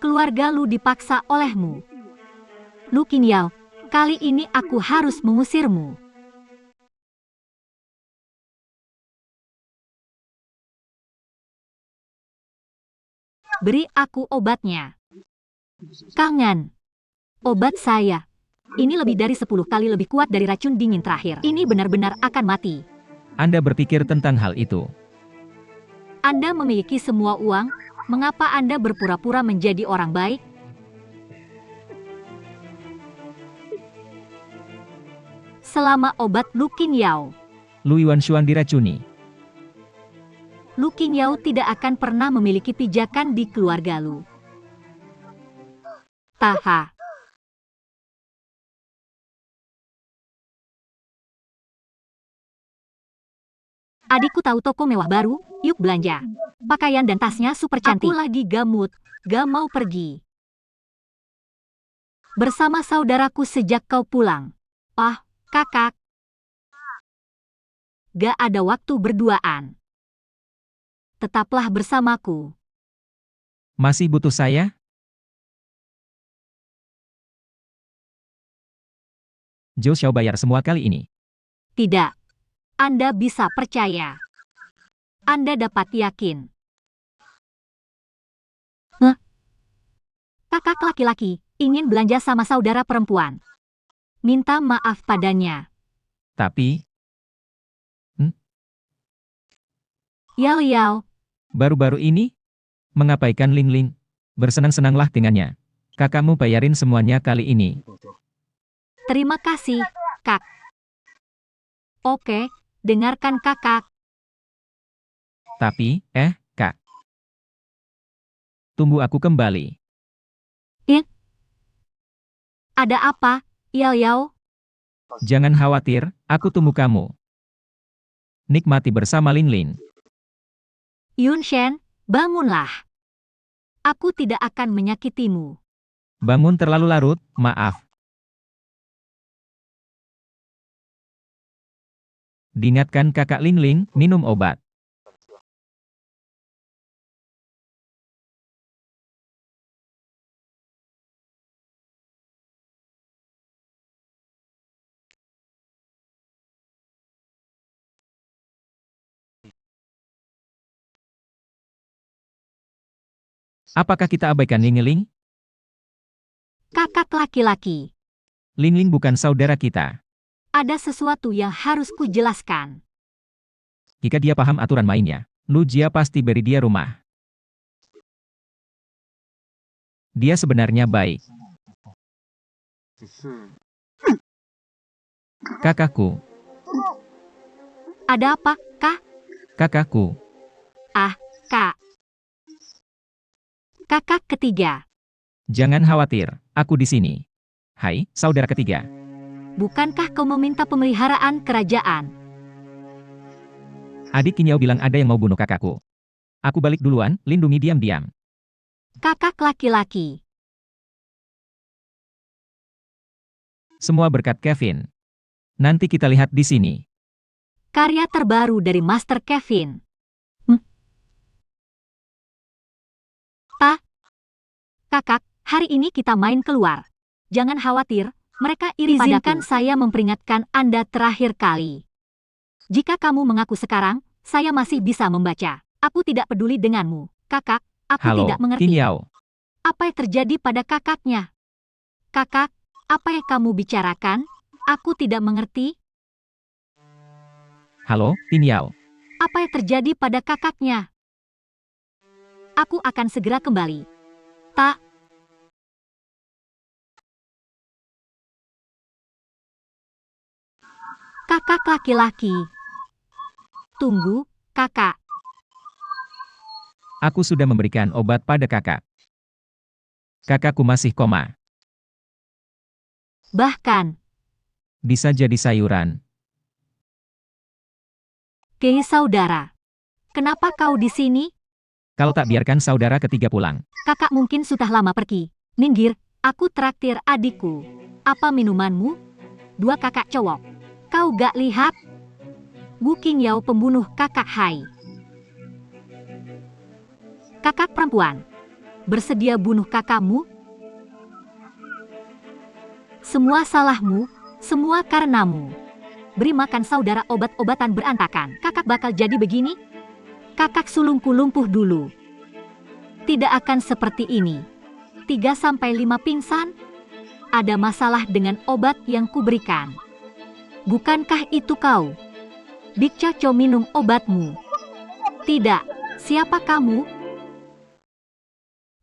Keluarga Lu dipaksa olehmu. Lu Qingyao, kali ini aku harus mengusirmu. Beri aku obatnya. Kangen. Obat saya. Ini lebih dari 10 kali lebih kuat dari racun dingin terakhir. Ini benar-benar akan mati. Anda berpikir tentang hal itu. Anda memiliki semua uang, mengapa Anda berpura-pura menjadi orang baik? Selama obat Lu Qingyao, Lu Yuanshuan diracuni. Lu Qingyao tidak akan pernah memiliki pijakan di keluarga Lu. Taha. Adikku tahu toko mewah baru, yuk belanja. Pakaian dan tasnya super cantik. Aku lagi gamut, gak mau pergi. Bersama saudaraku sejak kau pulang. Kakak. Gak ada waktu berduaan. Tetaplah bersamaku. Masih butuh saya? Zhou Xiao bayar semua kali ini. Tidak. Anda bisa percaya. Anda dapat yakin. Kakak laki-laki ingin belanja sama saudara perempuan. Minta maaf padanya. Tapi, Yao. baru-baru ini, mengabaikan Ling. Bersenang-senanglah dengannya. Kakakmu bayarin semuanya kali ini. Terima kasih, Kak. Oke, dengarkan kakak. Tapi, Kak. Tunggu aku kembali. Ada apa, Yao? Jangan khawatir, aku tunggu kamu. Nikmati bersama Ling. Yunshen, bangunlah. Aku tidak akan menyakitimu. Bangun terlalu larut, maaf. Diingatkan kakak Ling, minum obat. Apakah kita abaikan Ling-Ling? Kakak laki-laki, Ling-Ling bukan saudara kita. ada sesuatu yang harus kujelaskan. Jika dia paham aturan mainnya, Lu Jia pasti beri dia rumah. Dia sebenarnya baik. Kakakku, Ada apa, Kak? kakakku. Kak. Kakak ketiga, Jangan khawatir, aku di sini. Hai, saudara ketiga. bukankah kau meminta pemeliharaan kerajaan? Adik Kinyao bilang ada yang mau bunuh kakakku. Aku balik duluan, lindungi diam-diam. Kakak laki-laki, Semua berkat Kevin. Nanti kita lihat di sini. karya terbaru dari Master Kevin. Kakak, hari ini kita main keluar. Jangan khawatir, mereka iri padaku. Izinkan saya memperingatkan Anda terakhir kali. Jika kamu mengaku sekarang, saya masih bisa membaca. Aku tidak peduli denganmu. Kakak, aku Halo, tidak mengerti. Kinyao. Apa yang terjadi pada kakaknya? Kakak, apa yang kamu bicarakan? Aku tidak mengerti. Halo, Kinyao. Apa yang terjadi pada kakaknya? Aku akan segera kembali. Tak. Kakak laki-laki. Tunggu, kakak. Aku sudah memberikan obat pada kakak. Kakakku masih koma. Bahkan, Bisa jadi sayuran. Kei saudara. Kenapa kau di sini? Kalau tak biarkan saudara ketiga pulang. Kakak mungkin sudah lama pergi. Minggir, aku traktir adikku. Apa minumanmu? 2 kakak cowok. Kau gak lihat? Gu Qingyao pembunuh kakak Hai. Kakak perempuan. Bersedia bunuh kakakmu? Semua salahmu, semua karenamu. Beri makan saudara obat-obatan berantakan. Kakak bakal jadi begini? Kakak sulungku lumpuh dulu. Tidak akan seperti ini. 3-5 pingsan? Ada masalah dengan obat yang kuberikan. Bukankah itu kau? Big Caco minum obatmu. Tidak. Siapa kamu?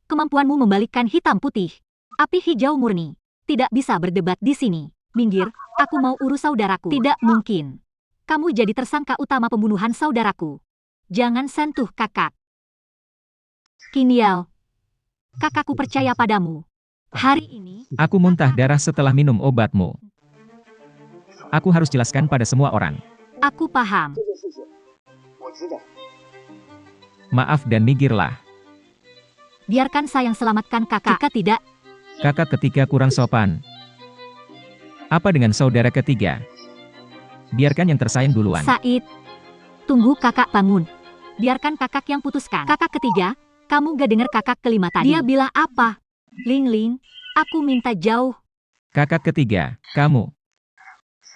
Kemampuanmu membalikkan hitam putih. Api hijau murni. Tidak bisa berdebat di sini. Minggir, aku mau urus saudaraku. Tidak mungkin. Kamu jadi tersangka utama pembunuhan saudaraku. Jangan sentuh kakak. Kinyao. Kakakku percaya padamu. Hari ini, Aku muntah darah setelah minum obatmu. Aku harus jelaskan pada semua orang. aku paham. Maaf dan minggirlah. Biarkan saya yang selamatkan kakak. Jika tidak, Kakak ketiga kurang sopan. Apa dengan saudara ketiga? Biarkan yang tersayang duluan. Said. Tunggu kakak bangun. Biarkan kakak yang putuskan. Kakak ketiga, kamu gak dengar kakak kelima tadi. Dia bilang apa? Ling-Ling, aku minta jauh. Kakak ketiga, kamu.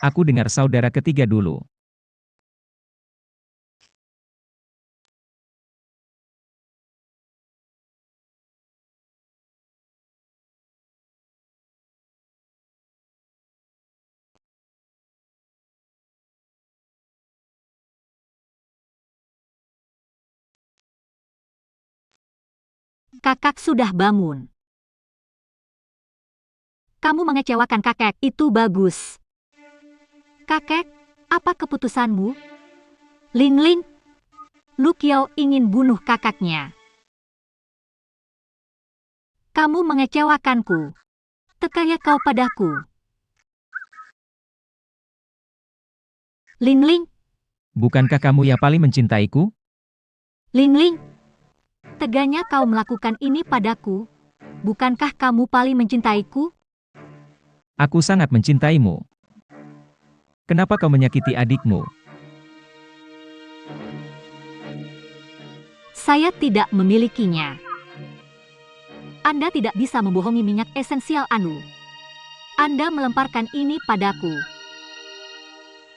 Aku dengar saudara ketiga dulu. Kakak sudah bangun. Kamu mengecewakan kakek, itu bagus. Kakek, apa keputusanmu? Ling-Ling, Lu Qiao ingin bunuh kakaknya. Kamu mengecewakanku. Tekaya kau padaku. Ling-Ling, Bukankah kamu yang paling mencintaiku? Ling-Ling. Teganya kau melakukan ini padaku. Bukankah kamu paling mencintaiku? Aku sangat mencintaimu. Kenapa kau menyakiti adikmu? Saya tidak memilikinya. Anda tidak bisa membohongi minyak esensial Anu. Anda melemparkan ini padaku.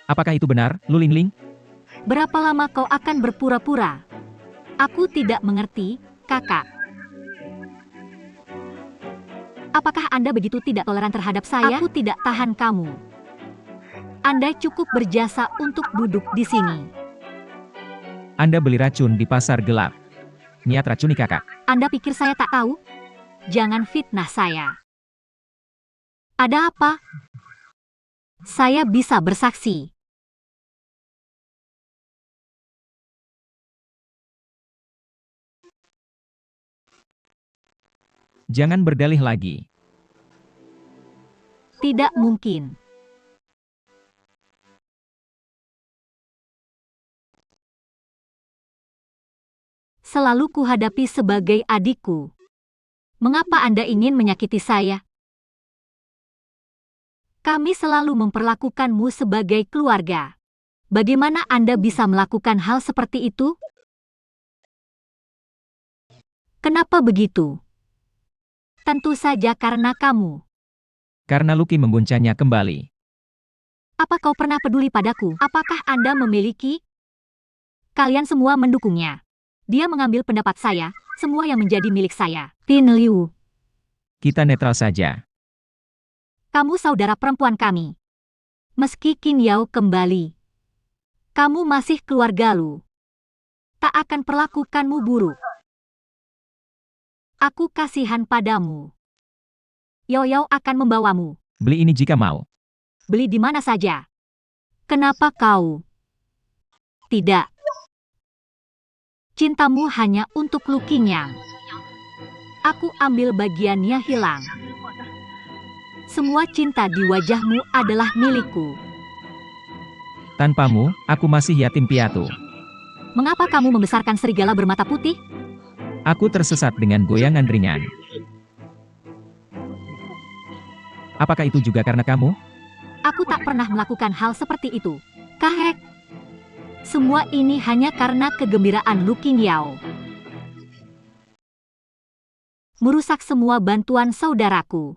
Apakah itu benar, Lu Ling-Ling? Berapa lama kau akan berpura-pura? Aku tidak mengerti, kakak. Apakah Anda begitu tidak toleran terhadap saya? Aku tidak tahan kamu. Anda cukup berjasa untuk duduk di sini. Anda beli racun di pasar gelap. Niat racuni kakak. Anda pikir saya tak tahu? Jangan fitnah saya. Ada apa? Saya bisa bersaksi. Jangan berdalih lagi. Tidak mungkin. Selalu kuhadapi sebagai adikku. Mengapa Anda ingin menyakiti saya? Kami selalu memperlakukanmu sebagai keluarga. Bagaimana Anda bisa melakukan hal seperti itu? Kenapa begitu? Tentu saja karena kamu. Karena Lucky mengguncangnya kembali. Apa kau pernah peduli padaku? Apakah Anda memiliki? Kalian semua mendukungnya. Dia mengambil pendapat saya, semua yang menjadi milik saya. Tin Liu, Kita netral saja. kamu saudara perempuan kami. Meski Qin Yao kembali, kamu masih keluarga Lu. Tak akan perlakukanmu buruk. Aku kasihan padamu. Yao Yao akan membawamu. Beli ini jika mau. Beli di mana saja. Kenapa kau? Tidak. Cintamu hanya untuk Lu Qingyang. Aku ambil bagiannya hilang. Semua cinta di wajahmu adalah milikku. Tanpamu, aku masih yatim piatu. Mengapa kamu membesarkan serigala bermata putih? Aku tersesat dengan goyangan ringan. Apakah itu juga karena kamu? Aku tak pernah melakukan hal seperti itu. Kahek. Semua ini hanya karena kegembiraan Lu Qingyao. Merusak semua bantuan saudaraku.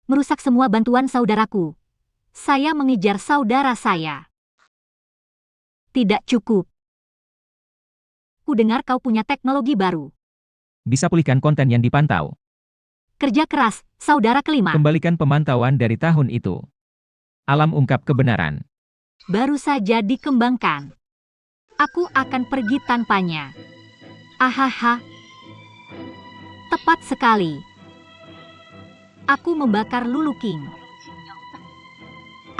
Merusak semua bantuan saudaraku. Saya mengejar saudara saya. Tidak cukup. Ku dengar kau punya teknologi baru. Bisa pulihkan konten yang dipantau. Kerja keras, saudara kelima. Kembalikan pemantauan dari tahun itu. Alam ungkap kebenaran. Baru saja dikembangkan. Aku akan pergi tanpanya. Ahaha. Tepat sekali. Aku membakar Lulu King.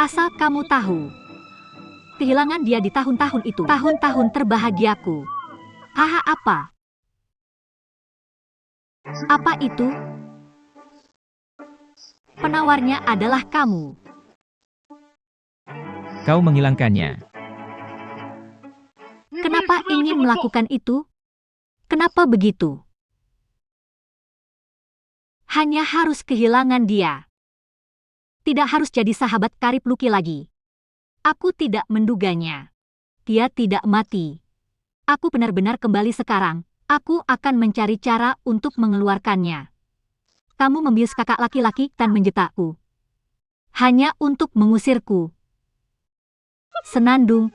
Asal kamu tahu. Kehilangan dia di tahun-tahun itu. Tahun-tahun terbahagiaku. Haha apa? Apa itu? Penawarnya adalah kamu. Kau menghilangkannya. Kenapa ingin melakukan itu? Kenapa begitu? Hanya harus kehilangan dia. Tidak harus jadi sahabat karib Lucky lagi. Aku tidak menduganya. Dia tidak mati. Aku benar-benar kembali sekarang. Aku akan mencari cara untuk mengeluarkannya. Kamu membius kakak laki-laki dan menjetakku. Hanya untuk mengusirku. Senandung.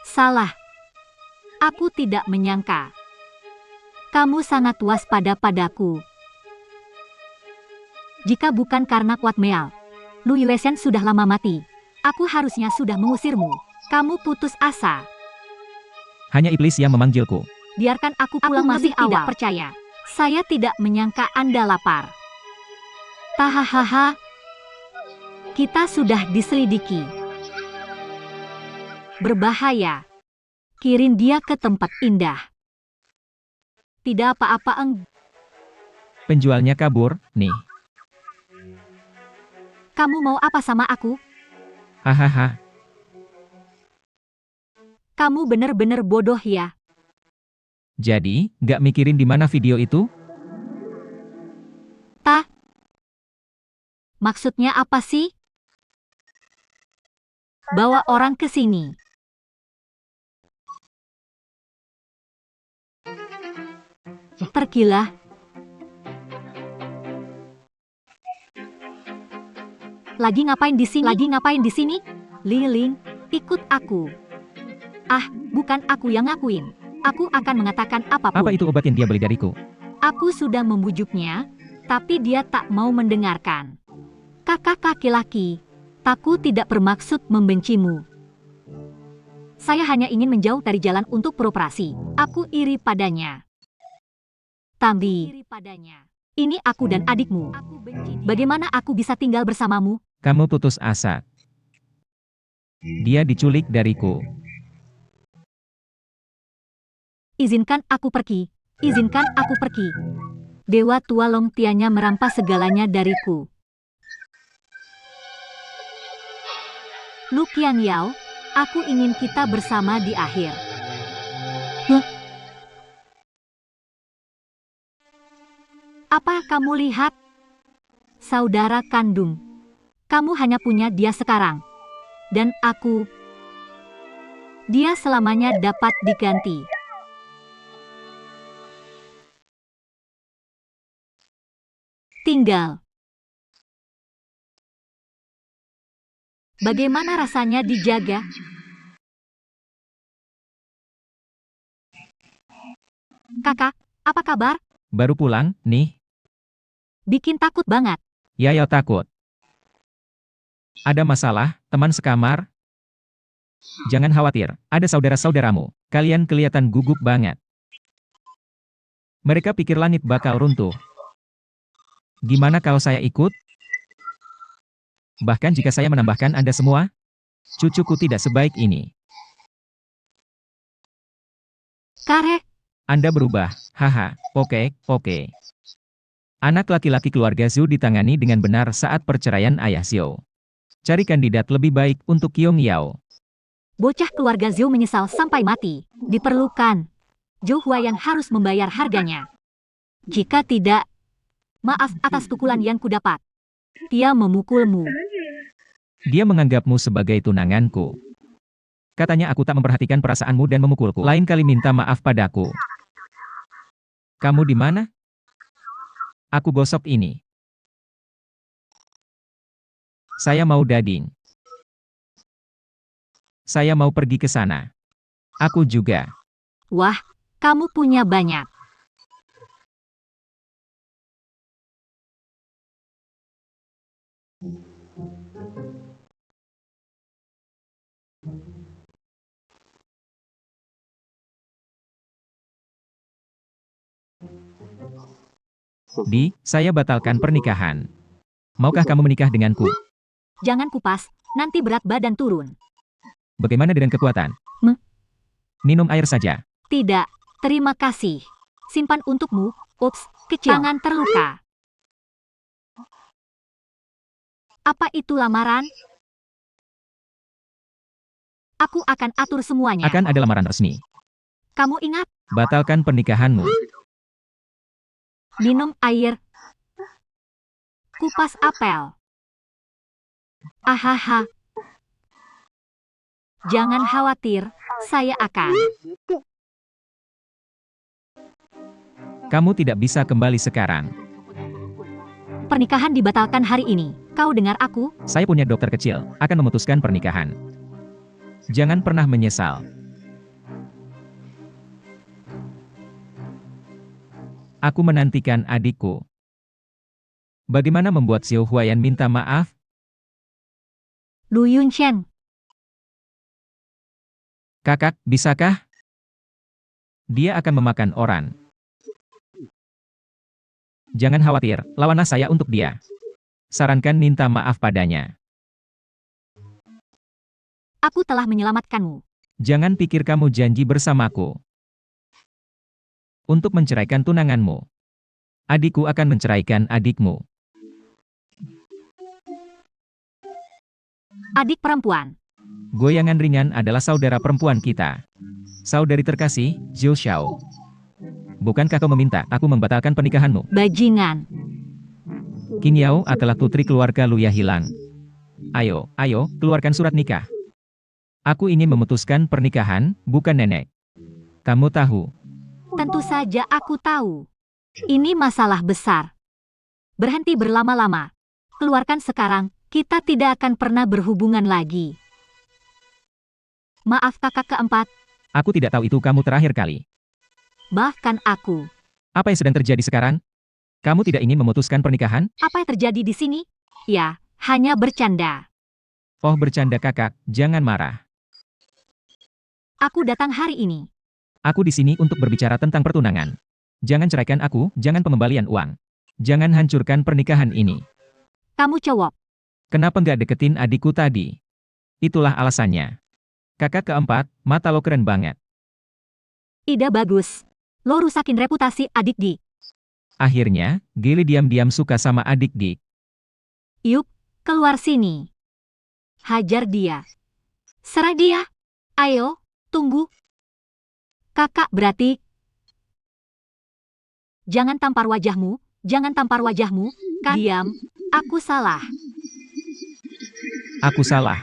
Salah. Aku tidak menyangka. Kamu sangat waspada padaku. Jika bukan karena Kuat Meal, Lu Yuesen sudah lama mati. Aku harusnya sudah mengusirmu. Kamu putus asa. Hanya iblis yang memanggilku. Biarkan aku pulang masih tidak percaya. Saya tidak menyangka Anda lapar. Tahahaha. Kita sudah diselidiki. Berbahaya. Kirim dia ke tempat indah. Tidak apa-apa Penjualnya kabur, nih. Kamu mau apa sama aku? Hahaha. Kamu benar-benar bodoh ya. Jadi, gak mikirin di mana video itu? Maksudnya apa sih? Bawa orang ke sini. Terkilah. Lagi ngapain di sini? Lagi ngapain di sini? Liling, ikut aku. Ah, bukan aku yang ngakuin. Aku akan mengatakan apapun. Apa itu obat yang dia beli dariku? Aku sudah membujuknya, tapi dia tak mau mendengarkan. Kakak laki-laki, aku tidak bermaksud membencimu. Saya hanya ingin menjauh dari jalan untuk beroperasi. Aku iri padanya. Tambi, ini aku dan adikmu. Bagaimana aku bisa tinggal bersamamu? Kamu putus asa. Dia diculik dariku. Izinkan aku pergi. Izinkan aku pergi. Dewa tua Long Tianya merampas segalanya dariku. Lu Qian Yao, aku ingin kita bersama di akhir. Huh? Apa kamu lihat? Saudara kandung. Kamu hanya punya dia sekarang. Dan aku. Dia selamanya dapat diganti. Tinggal. Bagaimana rasanya dijaga? Kakak, apa kabar? Baru pulang, nih. Bikin takut banget. Ya takut. Ada masalah, teman sekamar? Jangan khawatir, ada saudara-saudaramu. Kalian kelihatan gugup banget. Mereka pikir langit bakal runtuh. Gimana kalau saya ikut? Bahkan jika saya menambahkan Anda semua, cucuku tidak sebaik ini. Kare, Anda berubah, haha, oke. Anak laki-laki keluarga Zhou ditangani dengan benar saat perceraian ayah Xiao. Cari kandidat lebih baik untuk Qiong Yao. bocah keluarga Zhou menyesal sampai mati. Diperlukan. Zhou Hua yang harus membayar harganya. Jika tidak, maaf atas pukulan yang kudapat. Dia memukulmu. Dia menganggapmu sebagai tunanganku. Katanya aku tak memperhatikan perasaanmu dan memukulku. Lain kali minta maaf padaku. Kamu di mana? Aku gosok ini. Saya mau dading. Saya mau pergi ke sana. Aku juga. Wah, kamu punya banyak. Saya batalkan pernikahan. Maukah kamu menikah denganku? Jangan kupas, nanti berat badan turun. Bagaimana dengan kekuatan? Minum air saja. Tidak, terima kasih. Simpan untukmu. Ups, kecil. Jangan terluka. Apa itu lamaran? Aku akan atur semuanya. Akan ada lamaran resmi. Kamu ingat? Batalkan pernikahanmu. Minum air. Kupas apel. Ahaha. Jangan khawatir, saya akan. Kamu tidak bisa kembali sekarang. Pernikahan dibatalkan hari ini. Kau dengar aku? Saya punya dokter kecil, akan memutuskan pernikahan. Jangan pernah menyesal. Aku menantikan adikku. Bagaimana membuat Xiao Huayan minta maaf? Lu Yunchen. Kakak, bisakah? Dia akan memakan orang. Jangan khawatir, lawanlah saya untuk dia. Sarankan minta maaf padanya. Aku telah menyelamatkanmu. Jangan pikir kamu janji bersamaku. Untuk menceraikan tunanganmu. Adikku akan menceraikan adikmu. Adik perempuan. Goyangan ringan adalah saudara perempuan kita. Saudari terkasih, Zhou Xiao. Bukankah kau meminta aku membatalkan pernikahanmu? Bajingan. Qin Yao adalah putri keluarga Luya hilang. Ayo, keluarkan surat nikah. Aku ingin memutuskan pernikahan, bukan nenek. Kamu tahu. Tentu saja aku tahu. Ini masalah besar. Berhenti berlama-lama. Keluarkan sekarang, kita tidak akan pernah berhubungan lagi. Maaf kakak keempat. Aku tidak tahu itu kamu terakhir kali. Bahkan aku. Apa yang sedang terjadi sekarang? Kamu tidak ingin memutuskan pernikahan? Apa yang terjadi di sini? Ya, hanya bercanda. Oh bercanda kakak, jangan marah. Aku datang hari ini. Aku di sini untuk berbicara tentang pertunangan. Jangan ceraikan aku, jangan pengembalian uang. Jangan hancurkan pernikahan ini. Kamu cowok. Kenapa nggak deketin adikku tadi? Itulah alasannya. Kakak keempat, mata lo keren banget. Ide bagus. Lo rusakin reputasi adik Dik. Akhirnya, Gili diam-diam suka sama adik Dik. Yuk, keluar sini. Hajar dia. Serah dia. Ayo, tunggu. Kakak beratik. Jangan tampar wajahmu, jangan tampar wajahmu. Diam, aku salah. Aku salah.